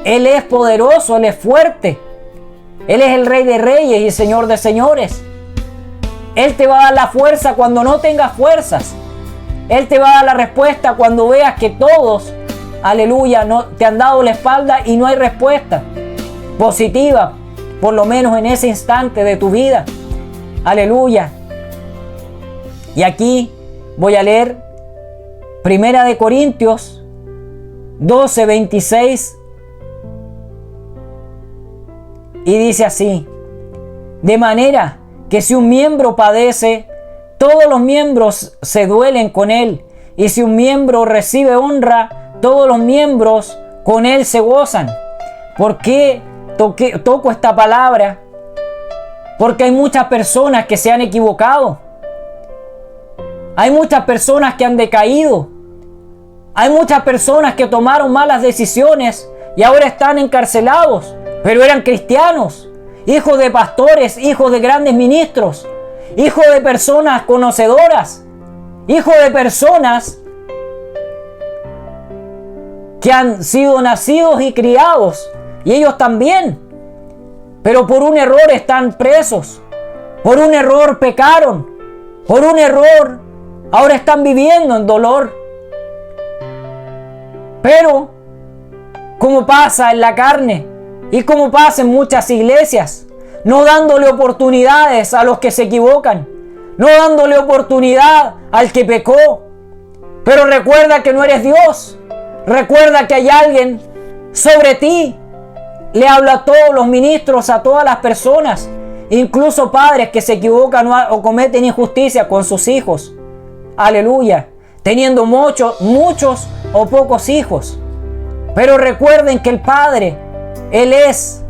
Speaker 1: Él es poderoso, Él es fuerte. Él es el Rey de Reyes y Señor de Señores. Él te va a dar la fuerza cuando no tengas fuerzas. Él te va a dar la respuesta cuando veas que todos, aleluya, no, te han dado la espalda y no hay respuesta positiva, por lo menos en ese instante de tu vida. Aleluya. Y aquí voy a leer 1 Corintios 12, 26. Y dice así: de manera que si un miembro padece, todos los miembros se duelen con él. Y si un miembro recibe honra, todos los miembros con él se gozan. ¿Por qué toco esta palabra? Porque hay muchas personas que se han equivocado. Hay muchas personas que han decaído. Hay muchas personas que tomaron malas decisiones y ahora están encarcelados, pero eran cristianos, hijos de pastores, hijos de grandes ministros, hijos de personas conocedoras, hijos de personas que han sido nacidos y criados, y ellos también, pero por un error están presos, por un error pecaron, por un error ahora están viviendo en dolor. Pero como pasa en la carne y como pasa en muchas iglesias, no dándole oportunidades a los que se equivocan, no dándole oportunidad al que pecó. Pero recuerda que no eres Dios. Recuerda que hay alguien sobre ti. Le habla a todos los ministros, a todas las personas, incluso padres que se equivocan o cometen injusticia con sus hijos. Aleluya. Teniendo muchos o pocos hijos. Pero recuerden que el Padre, Él es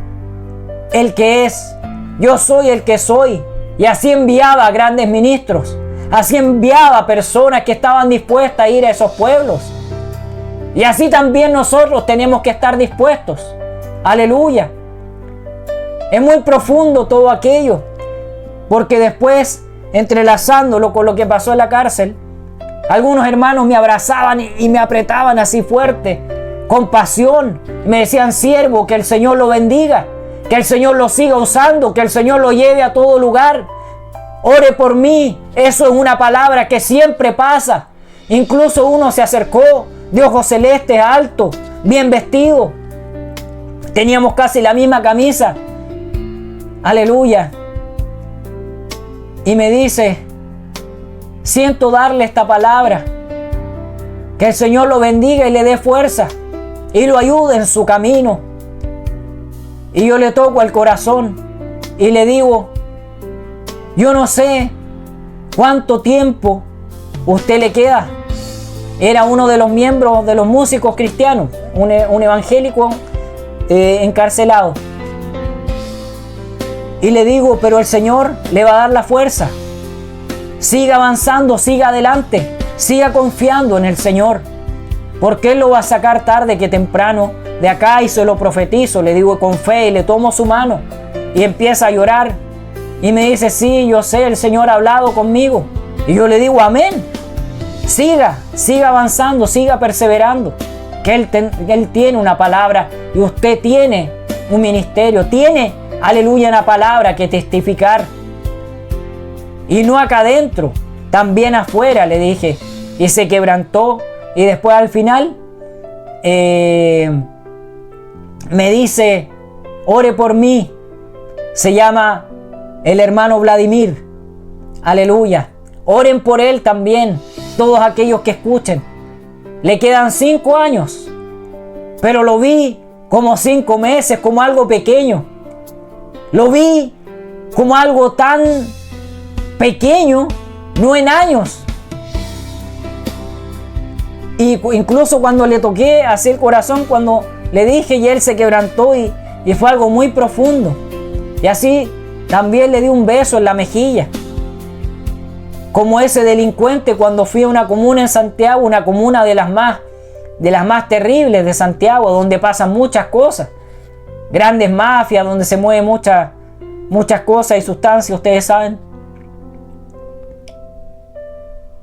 Speaker 1: el que es. Yo soy el que soy. Y así enviaba a grandes ministros. Así enviaba a personas que estaban dispuestas a ir a esos pueblos. Y así también nosotros tenemos que estar dispuestos. Aleluya. Es muy profundo todo aquello. Porque después, entrelazándolo con lo que pasó en la cárcel, algunos hermanos me abrazaban y me apretaban así fuerte, con pasión. Me decían: siervo, que el Señor lo bendiga, que el Señor lo siga usando, que el Señor lo lleve a todo lugar. Ore por mí. Eso es una palabra que siempre pasa. Incluso uno se acercó de ojos celestes, alto, bien vestido. Teníamos casi la misma camisa. Aleluya. Y me dice: siento darle esta palabra. Que el Señor lo bendiga y le dé fuerza y lo ayude en su camino. Y yo le toco el corazón y le digo: yo no sé cuánto tiempo usted le queda. Era uno de los miembros de los músicos cristianos, un evangélico encarcelado. Y le digo: pero el Señor le va a dar la fuerza. Siga avanzando, siga adelante, siga confiando en el Señor. Porque Él lo va a sacar tarde que temprano de acá y se lo profetizo. Le digo con fe y le tomo su mano y empieza a llorar. Y me dice, sí, yo sé, el Señor ha hablado conmigo. Y yo le digo, amén. Siga avanzando, siga perseverando. Que Él tiene una palabra y usted tiene un ministerio, tiene, aleluya, una palabra que testificar. Y no acá adentro, también afuera, le dije. Y se quebrantó. Y después al final me dice, ore por mí. Se llama el hermano Vladimir. Aleluya. Oren por él también, todos aquellos que escuchen. Le quedan 5 años, pero lo vi como 5 meses, como algo pequeño. Lo vi como algo tan pequeño, no en años. Y incluso cuando le toqué así el corazón, cuando le dije, y él se quebrantó y fue algo muy profundo. Y así también le di un beso en la mejilla. Como ese delincuente cuando fui a una comuna en Santiago, una comuna de las más terribles de Santiago, donde pasan muchas cosas. Grandes mafias, donde se mueven muchas cosas y sustancias, ustedes saben.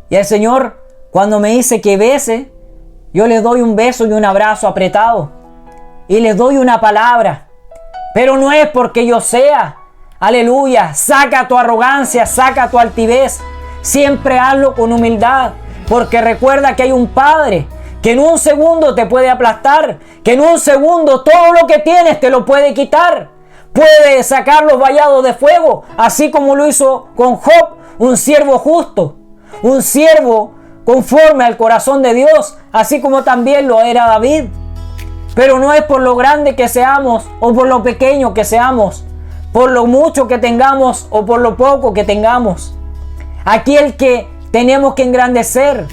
Speaker 1: Y el Señor, cuando me dice que bese, yo les doy un beso y un abrazo apretado. Y les doy una palabra. Pero no es porque yo sea. Aleluya. Saca tu arrogancia, saca tu altivez. Siempre hazlo con humildad. Porque recuerda que hay un Padre que en un segundo te puede aplastar. Que en un segundo todo lo que tienes te lo puede quitar. Puede sacar los vallados de fuego. Así como lo hizo con Job, un siervo justo. Un siervo conforme al corazón de Dios, así como también lo era David. Pero no es por lo grande que seamos o por lo pequeño que seamos, por lo mucho que tengamos o por lo poco que tengamos. Aquí el que tenemos que engrandecer,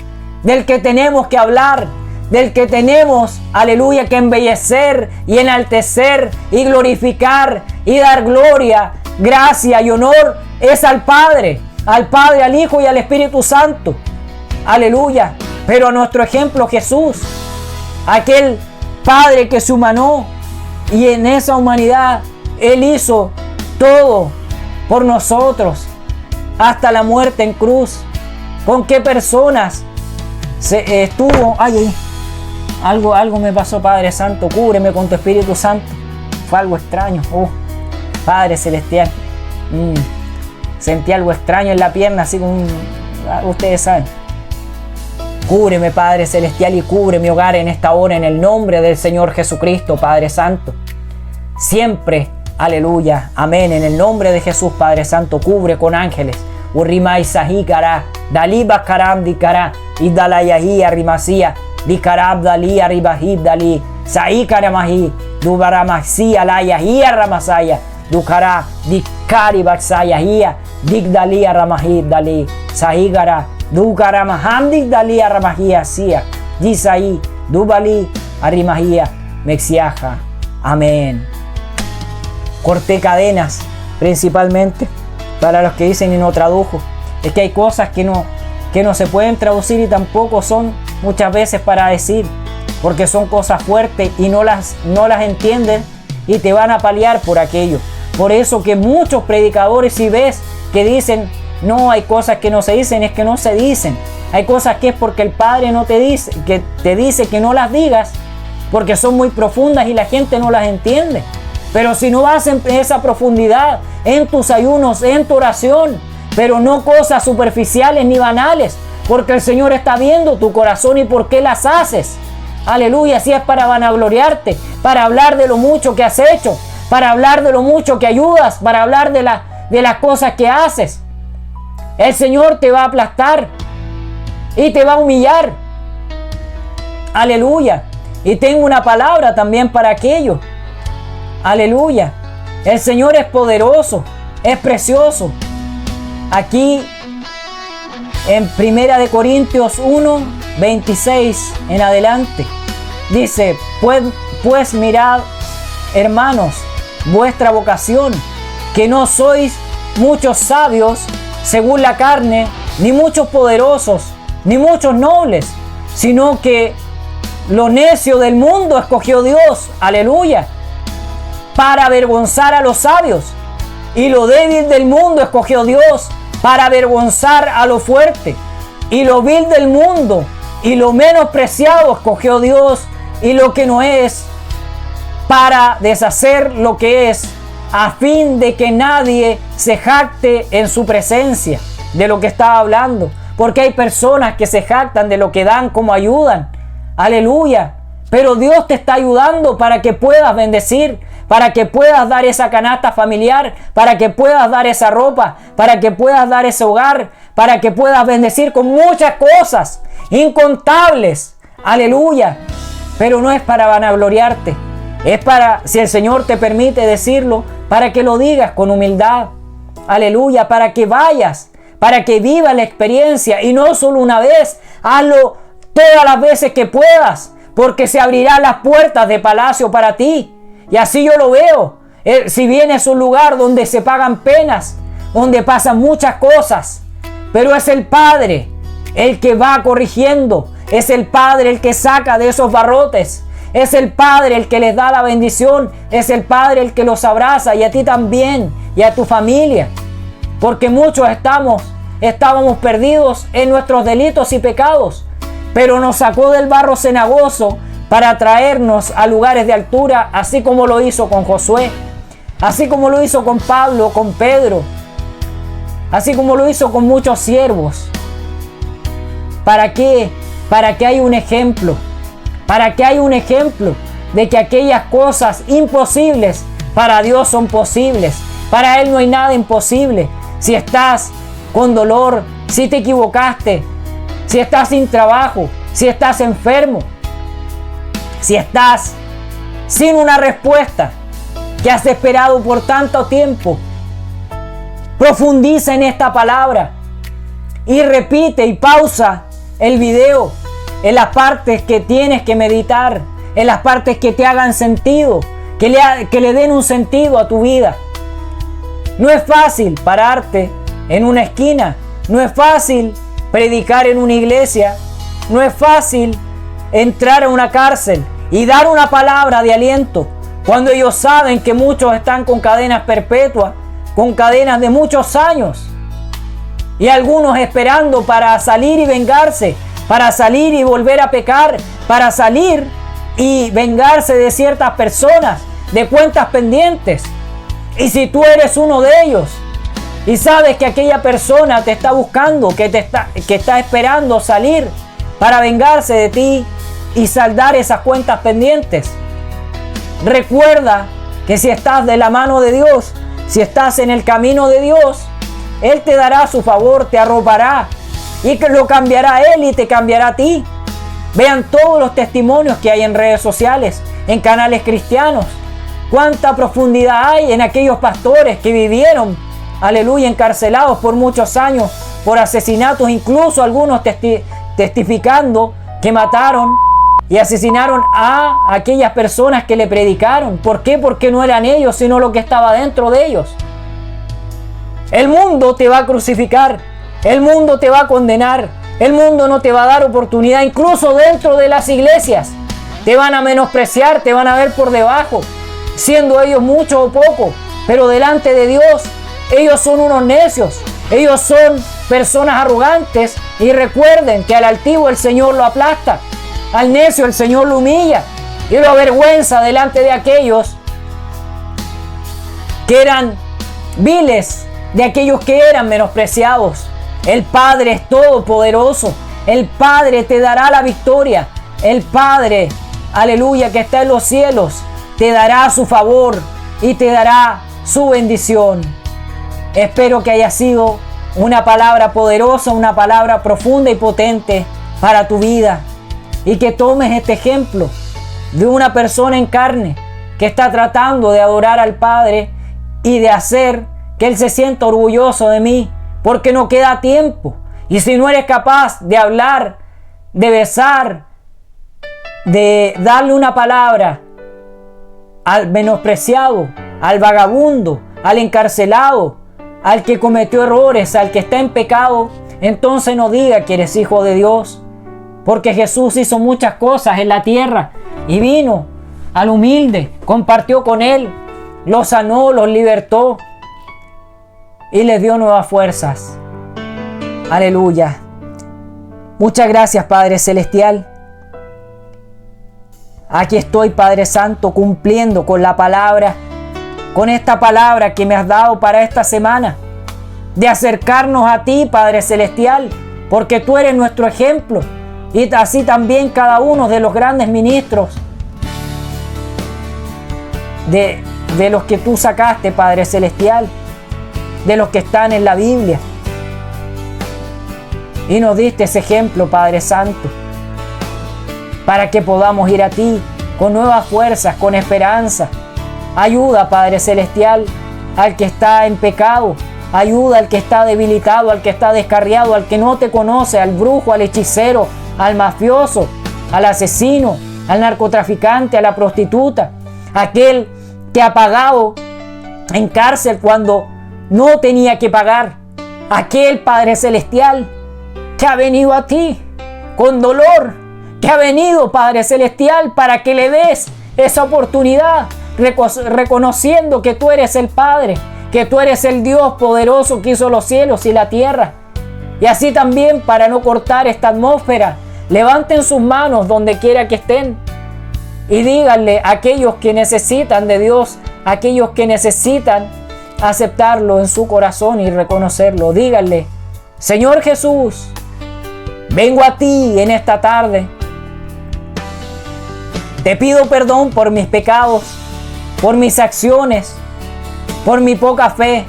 Speaker 1: del que tenemos que hablar, del que tenemos, aleluya, que embellecer y enaltecer y glorificar y dar gloria, gracia y honor, es al Padre, al Hijo y al Espíritu Santo. Aleluya. Pero a nuestro ejemplo Jesús, aquel Padre que se humanó y en esa humanidad Él hizo todo por nosotros hasta la muerte en cruz. ¿Con qué personas estuvo? Algo me pasó, Padre Santo, cúbreme con tu Espíritu Santo. Fue algo extraño. Padre Celestial, sentí algo extraño en la pierna, así como ustedes saben. Cúbreme, Padre Celestial, y cubre mi hogar en esta hora en el nombre del Señor Jesucristo, Padre Santo. Siempre, aleluya, amén, en el nombre de Jesús, Padre Santo, cubre con ángeles. Urrimai sahikara, daliba karam dikara, idalayahi arrimasía, dikarab dali arribahid dali, sahikaramahi, dubaramasi alayahi arramasaya, dukara dikari baksayahia, digdali arramahid dali, sahigara, Dukaramahamdik dali arramahia sia, Yisai, Dubali, arrimahia, mexiaja. Amén. Corté cadenas, principalmente, para los que dicen y no tradujo. Es que hay cosas que no se pueden traducir y tampoco son muchas veces para decir, porque son cosas fuertes y no las entienden y te van a paliar por aquello. Por eso que muchos predicadores, si ves que dicen, no, hay cosas que no se dicen, es que no se dicen. Hay cosas que es porque el Padre no te dice, que te dice que no las digas, porque son muy profundas y la gente no las entiende. Pero si no vas en esa profundidad, en tus ayunos, en tu oración, pero no cosas superficiales ni banales, porque el Señor está viendo tu corazón y por qué las haces. Aleluya, si es para vanagloriarte, para hablar de lo mucho que has hecho, para hablar de lo mucho que ayudas, para hablar de las cosas que haces. El Señor te va a aplastar y te va a humillar. Aleluya. Y tengo una palabra también para aquello. Aleluya. El Señor es poderoso, es precioso. Aquí en 1 Corintios 1, 26 en adelante, dice, pues mirad, hermanos, vuestra vocación, que no sois muchos sabios según la carne, ni muchos poderosos, ni muchos nobles, sino que Lo necio del mundo escogió Dios, aleluya, para avergonzar a los sabios. Y lo débil del mundo escogió Dios para avergonzar a lo fuerte. Y lo vil del mundo y lo menospreciado escogió Dios, y lo que no es, para deshacer lo que es, a fin de que nadie se jacte en su presencia. De lo que estaba hablando. Porque hay personas que se jactan de lo que dan como ayudan. Aleluya. Pero Dios te está ayudando para que puedas bendecir, para que puedas dar esa canasta familiar, para que puedas dar esa ropa, para que puedas dar ese hogar, para que puedas bendecir con muchas cosas incontables. Aleluya. Pero no es para vanagloriarte. Es para, si el Señor te permite decirlo, para que lo digas con humildad. Aleluya. Para que vayas, para que vivas la experiencia, y no solo una vez. Hazlo todas las veces que puedas, porque se abrirán las puertas de palacio para ti. Y así yo lo veo. Si bien es un lugar donde se pagan penas, donde pasan muchas cosas, pero es el Padre el que va corrigiendo. Es el Padre el que saca de esos barrotes. Es el Padre el que les da la bendición. Es el Padre el que los abraza, y a ti también, y a tu familia. Porque muchos estábamos perdidos en nuestros delitos y pecados, pero nos sacó del barro cenagoso para traernos a lugares de altura, así como lo hizo con Josué, así como lo hizo con Pablo, con Pedro, así como lo hizo con muchos siervos. ¿Para qué? Para que haya un ejemplo, para que haya un ejemplo de que aquellas cosas imposibles para Dios son posibles. Para Él no hay nada imposible. Si estás con dolor, si te equivocaste, si estás sin trabajo, si estás enfermo, si estás sin una respuesta que has esperado por tanto tiempo, profundiza en esta palabra y repite y pausa el video en las partes que tienes que meditar, en las partes que te hagan sentido, que le den un sentido a tu vida. No es fácil pararte en una esquina, no es fácil predicar en una iglesia, no es fácil entrar a una cárcel y dar una palabra de aliento cuando ellos saben que muchos están con cadenas perpetuas, con cadenas de muchos años, y algunos esperando para salir y vengarse, para salir y volver a pecar, para salir y vengarse de ciertas personas, de cuentas pendientes. Y si tú eres uno de ellos y sabes que aquella persona te está buscando, que está esperando salir para vengarse de ti y saldar esas cuentas pendientes, recuerda que si estás de la mano de Dios, si estás en el camino de Dios, Él te dará su favor, te arropará, y que lo cambiará a Él y te cambiará a ti. Vean todos los testimonios que hay en redes sociales, en canales cristianos. Cuánta profundidad hay en aquellos pastores que vivieron, aleluya, encarcelados por muchos años por asesinatos, incluso algunos testificando que mataron y asesinaron a aquellas personas que le predicaron. ¿Por qué? Porque no eran ellos, sino lo que estaba dentro de ellos. El mundo te va a crucificar, el mundo te va a condenar, el mundo no te va a dar oportunidad, incluso dentro de las iglesias. Te van a menospreciar, te van a ver por debajo, siendo ellos mucho o poco, pero delante de Dios ellos son unos necios, ellos son personas arrogantes. Y recuerden que al altivo el Señor lo aplasta, al necio el Señor lo humilla y lo avergüenza delante de aquellos que eran viles, de aquellos que eran menospreciados. El Padre es todopoderoso, el Padre te dará la victoria, el Padre, aleluya, que está en los cielos, te dará su favor y te dará su bendición. Espero que haya sido una palabra poderosa, una palabra profunda y potente para tu vida, y que tomes este ejemplo de una persona en carne que está tratando de adorar al Padre y de hacer que Él se sienta orgulloso de mí, porque no queda tiempo. Y si no eres capaz de hablar, de besar, de darle una palabra al menospreciado, al vagabundo, al encarcelado, al que cometió errores, al que está en pecado, entonces no diga que eres hijo de Dios. Porque Jesús hizo muchas cosas en la tierra y vino al humilde, compartió con él, lo sanó, lo libertó y le dio nuevas fuerzas. Aleluya. Muchas gracias, Padre Celestial. Aquí estoy, Padre Santo, cumpliendo con la palabra, con esta palabra que me has dado para esta semana, de acercarnos a ti, Padre Celestial, porque tú eres nuestro ejemplo, y así también cada uno de los grandes ministros, de los que tú sacaste, Padre Celestial, de los que están en la Biblia. Y nos diste ese ejemplo, Padre Santo, para que podamos ir a ti con nuevas fuerzas, con esperanza. Ayuda, Padre Celestial, al que está en pecado. Ayuda al que está debilitado, al que está descarriado, al que no te conoce, al brujo, al hechicero, al mafioso, al asesino, al narcotraficante, a la prostituta, aquel que ha pagado en cárcel cuando no tenía que pagar. Aquel, Padre Celestial, que ha venido a ti con dolor, que ha venido, Padre Celestial, para que le des esa oportunidad, reconociendo que tú eres el Padre, que tú eres el Dios poderoso que hizo los cielos y la tierra. Y así también, para no cortar esta atmósfera, levanten sus manos donde quiera que estén y díganle a aquellos que necesitan de Dios, a aquellos que necesitan aceptarlo en su corazón y reconocerlo, díganle: Señor Jesús, vengo a ti en esta tarde. Te pido perdón por mis pecados, por mis acciones, por mi poca fe,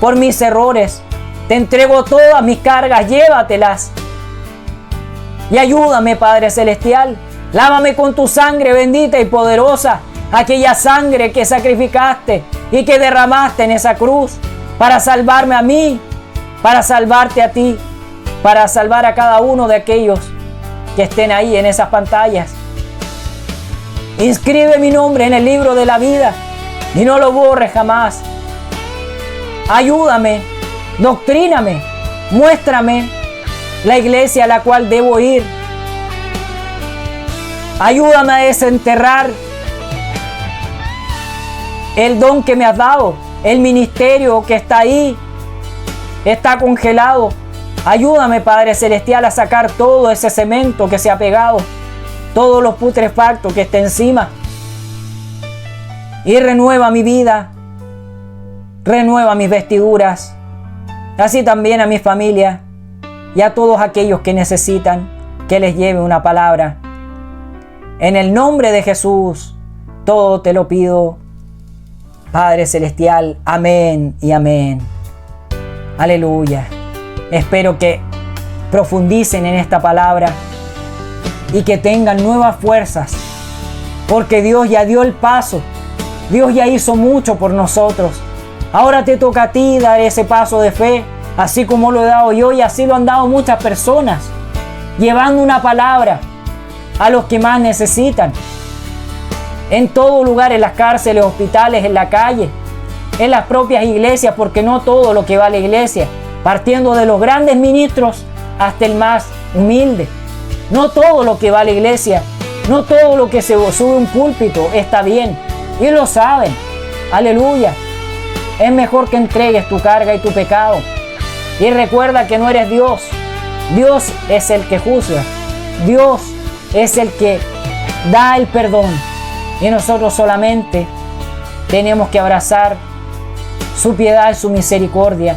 Speaker 1: por mis errores. Te entrego todas mis cargas, llévatelas. Y ayúdame, Padre Celestial. Lávame con tu sangre bendita y poderosa, aquella sangre que sacrificaste y que derramaste en esa cruz para salvarme a mí, para salvarte a ti, para salvar a cada uno de aquellos que estén ahí en esas pantallas. Inscribe mi nombre en el libro de la vida y no lo borres jamás. Ayúdame, doctríname, muéstrame la iglesia a la cual debo ir. Ayúdame a desenterrar el don que me has dado, el ministerio que está ahí, está congelado. Ayúdame, Padre Celestial, a sacar todo ese cemento que se ha pegado, todos los putrefactos que está encima. Y renueva mi vida, renueva mis vestiduras, así también a mi familia y a todos aquellos que necesitan que les lleve una palabra. En el nombre de Jesús, todo te lo pido, Padre Celestial. Amén y amén. Aleluya. Espero que profundicen en esta palabra y que tengan nuevas fuerzas, porque Dios ya dio el paso. Dios ya hizo mucho por nosotros. Ahora te toca a ti dar ese paso de fe, así como lo he dado yo y así lo han dado muchas personas, llevando una palabra a los que más necesitan. En todo lugar, en las cárceles, hospitales, en la calle, en las propias iglesias, porque no todo lo que va a la iglesia, partiendo de los grandes ministros hasta el más humilde. No todo lo que va a la iglesia, no todo lo que se sube a un púlpito está bien. Y lo saben. Aleluya. Es mejor que entregues tu carga y tu pecado. Y recuerda que no eres Dios. Dios es el que juzga. Dios es el que da el perdón. Y nosotros solamente tenemos que abrazar su piedad y su misericordia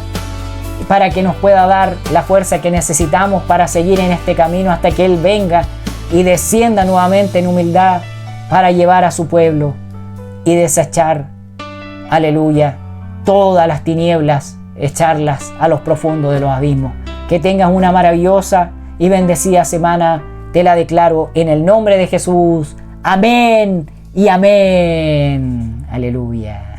Speaker 1: para que nos pueda dar la fuerza que necesitamos para seguir en este camino hasta que Él venga y descienda nuevamente en humildad para llevar a su pueblo y desechar, aleluya, todas las tinieblas, echarlas a los profundos de los abismos. Que tengas una maravillosa y bendecida semana, te la declaro en el nombre de Jesús. Amén y amén. Aleluya.